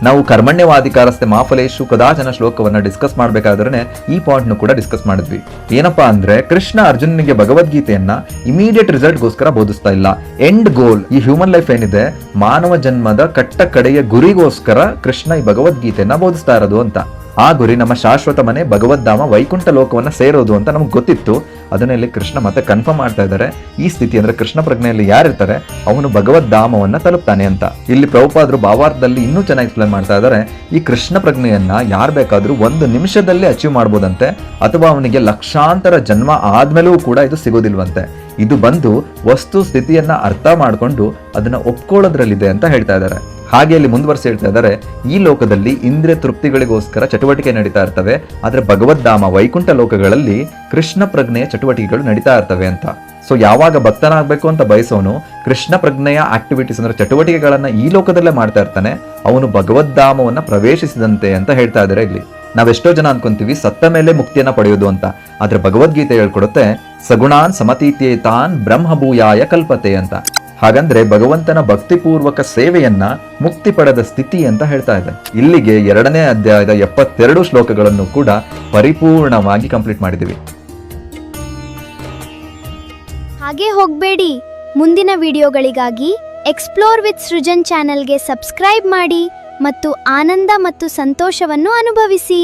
ನಾವು ಕರ್ಮಣ್ಯವಾಧಿಕಾರಸ್ತೆ ಮಾಫಲೇಶು ಕದಾಚನ ಶ್ಲೋಕವನ್ನ ಡಿಸ್ಕಸ್ ಮಾಡ್ಬೇಕಾದ್ರೆ ಈ ಪಾಯಿಂಟ್ ಕೂಡ ಡಿಸ್ಕಸ್ ಮಾಡಿದ್ವಿ. ಏನಪ್ಪಾ ಅಂದ್ರೆ ಕೃಷ್ಣ ಅರ್ಜುನನಿಗೆ ಭಗವದ್ಗೀತೆಯನ್ನ ಇಮಿಡಿಯೇಟ್ ರಿಸಲ್ಟ್ ಗೋಸ್ಕರ ಬೋಧಿಸ್ತಾ ಇಲ್ಲ. ಎಂಡ್ ಗೋಲ್, ಈ ಹ್ಯೂಮನ್ ಲೈಫ್ ಏನಿದೆ, ಮಾನವ ಜನ್ಮದ ಕಟ್ಟ ಕಡೆಯ ಗುರಿಗೋಸ್ಕರ ಕೃಷ್ಣ ಈ ಭಗವದ್ಗೀತೆಯನ್ನ ಬೋಧಿಸ್ತಾ ಇರೋದು ಅಂತ. ಆ ಗುರಿ ನಮ್ಮ ಶಾಶ್ವತ ಮನೆ ಭಗವದ್ಧಾಮ ವೈಕುಂಠ ಲೋಕವನ್ನ ಸೇರೋದು ಅಂತ ನಮ್ಗೆ ಗೊತ್ತಿತ್ತು. ಅದನ್ನ ಇಲ್ಲಿ ಕೃಷ್ಣ ಮತ್ತೆ ಕನ್ಫರ್ಮ್ ಮಾಡ್ತಾ ಇದ್ದಾರೆ. ಈ ಸ್ಥಿತಿ ಅಂದ್ರೆ ಕೃಷ್ಣ ಪ್ರಜ್ಞೆಯಲ್ಲಿ ಯಾರಿರ್ತಾರೆ ಅವನು ಭಗವದ್ ಧಾಮವನ್ನ ತಲುಪ್ತಾನೆ ಅಂತ. ಇಲ್ಲಿ ಪ್ರಭುಪಾದರು ಭಾವಾರ್ಥದಲ್ಲಿ ಇನ್ನೂ ಚೆನ್ನಾಗಿ ಎಕ್ಸ್ಪ್ಲೇನ್ ಮಾಡ್ತಾ ಇದ್ದಾರೆ. ಈ ಕೃಷ್ಣ ಪ್ರಜ್ಞೆಯನ್ನ ಯಾರು ಬೇಕಾದ್ರೂ 1 ನಿಮಿಷದಲ್ಲಿ ಅಚೀವ್ ಮಾಡ್ಬೋದಂತೆ, ಅಥವಾ ಅವನಿಗೆ ಲಕ್ಷಾಂತರ ಜನ್ಮ ಆದ್ಮೇಲೂ ಕೂಡ ಇದು ಸಿಗೋದಿಲ್ವಂತೆ. ಇದು ಬಂದು ವಸ್ತು ಸ್ಥಿತಿಯನ್ನ ಅರ್ಥ ಮಾಡ್ಕೊಂಡು ಅದನ್ನ ಒಪ್ಕೊಳ್ಳೋದ್ರಲ್ಲಿದೆ ಅಂತ ಹೇಳ್ತಾ ಇದ್ದಾರೆ. ಹಾಗೆ ಇಲ್ಲಿ ಮುಂದುವರೆಸಿ ಹೇಳ್ತಾ ಇದ್ದಾರೆ, ಈ ಲೋಕದಲ್ಲಿ ಇಂದ್ರಿಯ ತೃಪ್ತಿಗಳಿಗೋಸ್ಕರ ಚಟುವಟಿಕೆ ನಡೀತಾ ಇರ್ತವೆ, ಆದ್ರೆ ಭಗವದ್ಧಾಮ ವೈಕುಂಠ ಲೋಕಗಳಲ್ಲಿ ಕೃಷ್ಣ ಪ್ರಜ್ಞೆಯ ಚಟುವಟಿಕೆಗಳು ನಡೀತಾ ಇರ್ತವೆ ಅಂತ. ಸೊ ಯಾವಾಗ ಭಕ್ತನಾಗಬೇಕು ಅಂತ ಬಯಸೋನು ಕೃಷ್ಣ ಪ್ರಜ್ಞೆಯ ಆಕ್ಟಿವಿಟೀಸ್ ಅಂದ್ರೆ ಚಟುವಟಿಕೆಗಳನ್ನ ಈ ಲೋಕದಲ್ಲೇ ಮಾಡ್ತಾ ಇರ್ತಾನೆ, ಅವನು ಭಗವದ್ಧಾಮವನ್ನ ಪ್ರವೇಶಿಸಿದಂತೆ ಅಂತ ಹೇಳ್ತಾ ಇದ್ದಾರೆ. ಇಲ್ಲಿ ನಾವೆಷ್ಟೋ ಜನ ಅನ್ಕೊಂತೀವಿ ಸತ್ತ ಮೇಲೆ ಮುಕ್ತಿಯನ್ನ ಪಡೆಯೋದು ಅಂತ, ಆದ್ರೆ ಭಗವದ್ಗೀತೆ ಹೇಳ್ಕೊಡುತ್ತೆ ಸಗುಣಾನ್ ಸಮತೀತ್ಯೇತಾನ್ ಬ್ರಹ್ಮಭೂಯಾಯ ಕಲ್ಪತೆ ಅಂತ. ಹಾಗಂದ್ರೆ ಭಗವಂತನ ಭಕ್ತಿಪೂರ್ವಕ ಸೇವೆಯನ್ನ ಮುಕ್ತಿ ಪಡೆದ ಸ್ಥಿತಿ ಅಂತ ಹೇಳ್ತಾ ಇದೆ. ಇಲ್ಲಿಗೆ 2ನೇ ಅಧ್ಯಾಯದ 72 ಶ್ಲೋಕಗಳನ್ನು ಕೂಡ ಪರಿಪೂರ್ಣವಾಗಿ ಕಂಪ್ಲೀಟ್ ಮಾಡಿದ್ದೀವಿ. ಹಾಗೆ ಹೋಗಬೇಡಿ, ಮುಂದಿನ ವಿಡಿಯೋಗಳಿಗಾಗಿ ಎಕ್ಸ್ಪ್ಲೋರ್ ವಿತ್ ಸೃಜನ್ ಚಾನೆಲ್ಗೆ ಸಬ್ಸ್ಕ್ರೈಬ್ ಮಾಡಿ ಮತ್ತು ಆನಂದ ಮತ್ತು ಸಂತೋಷವನ್ನು ಅನುಭವಿಸಿ.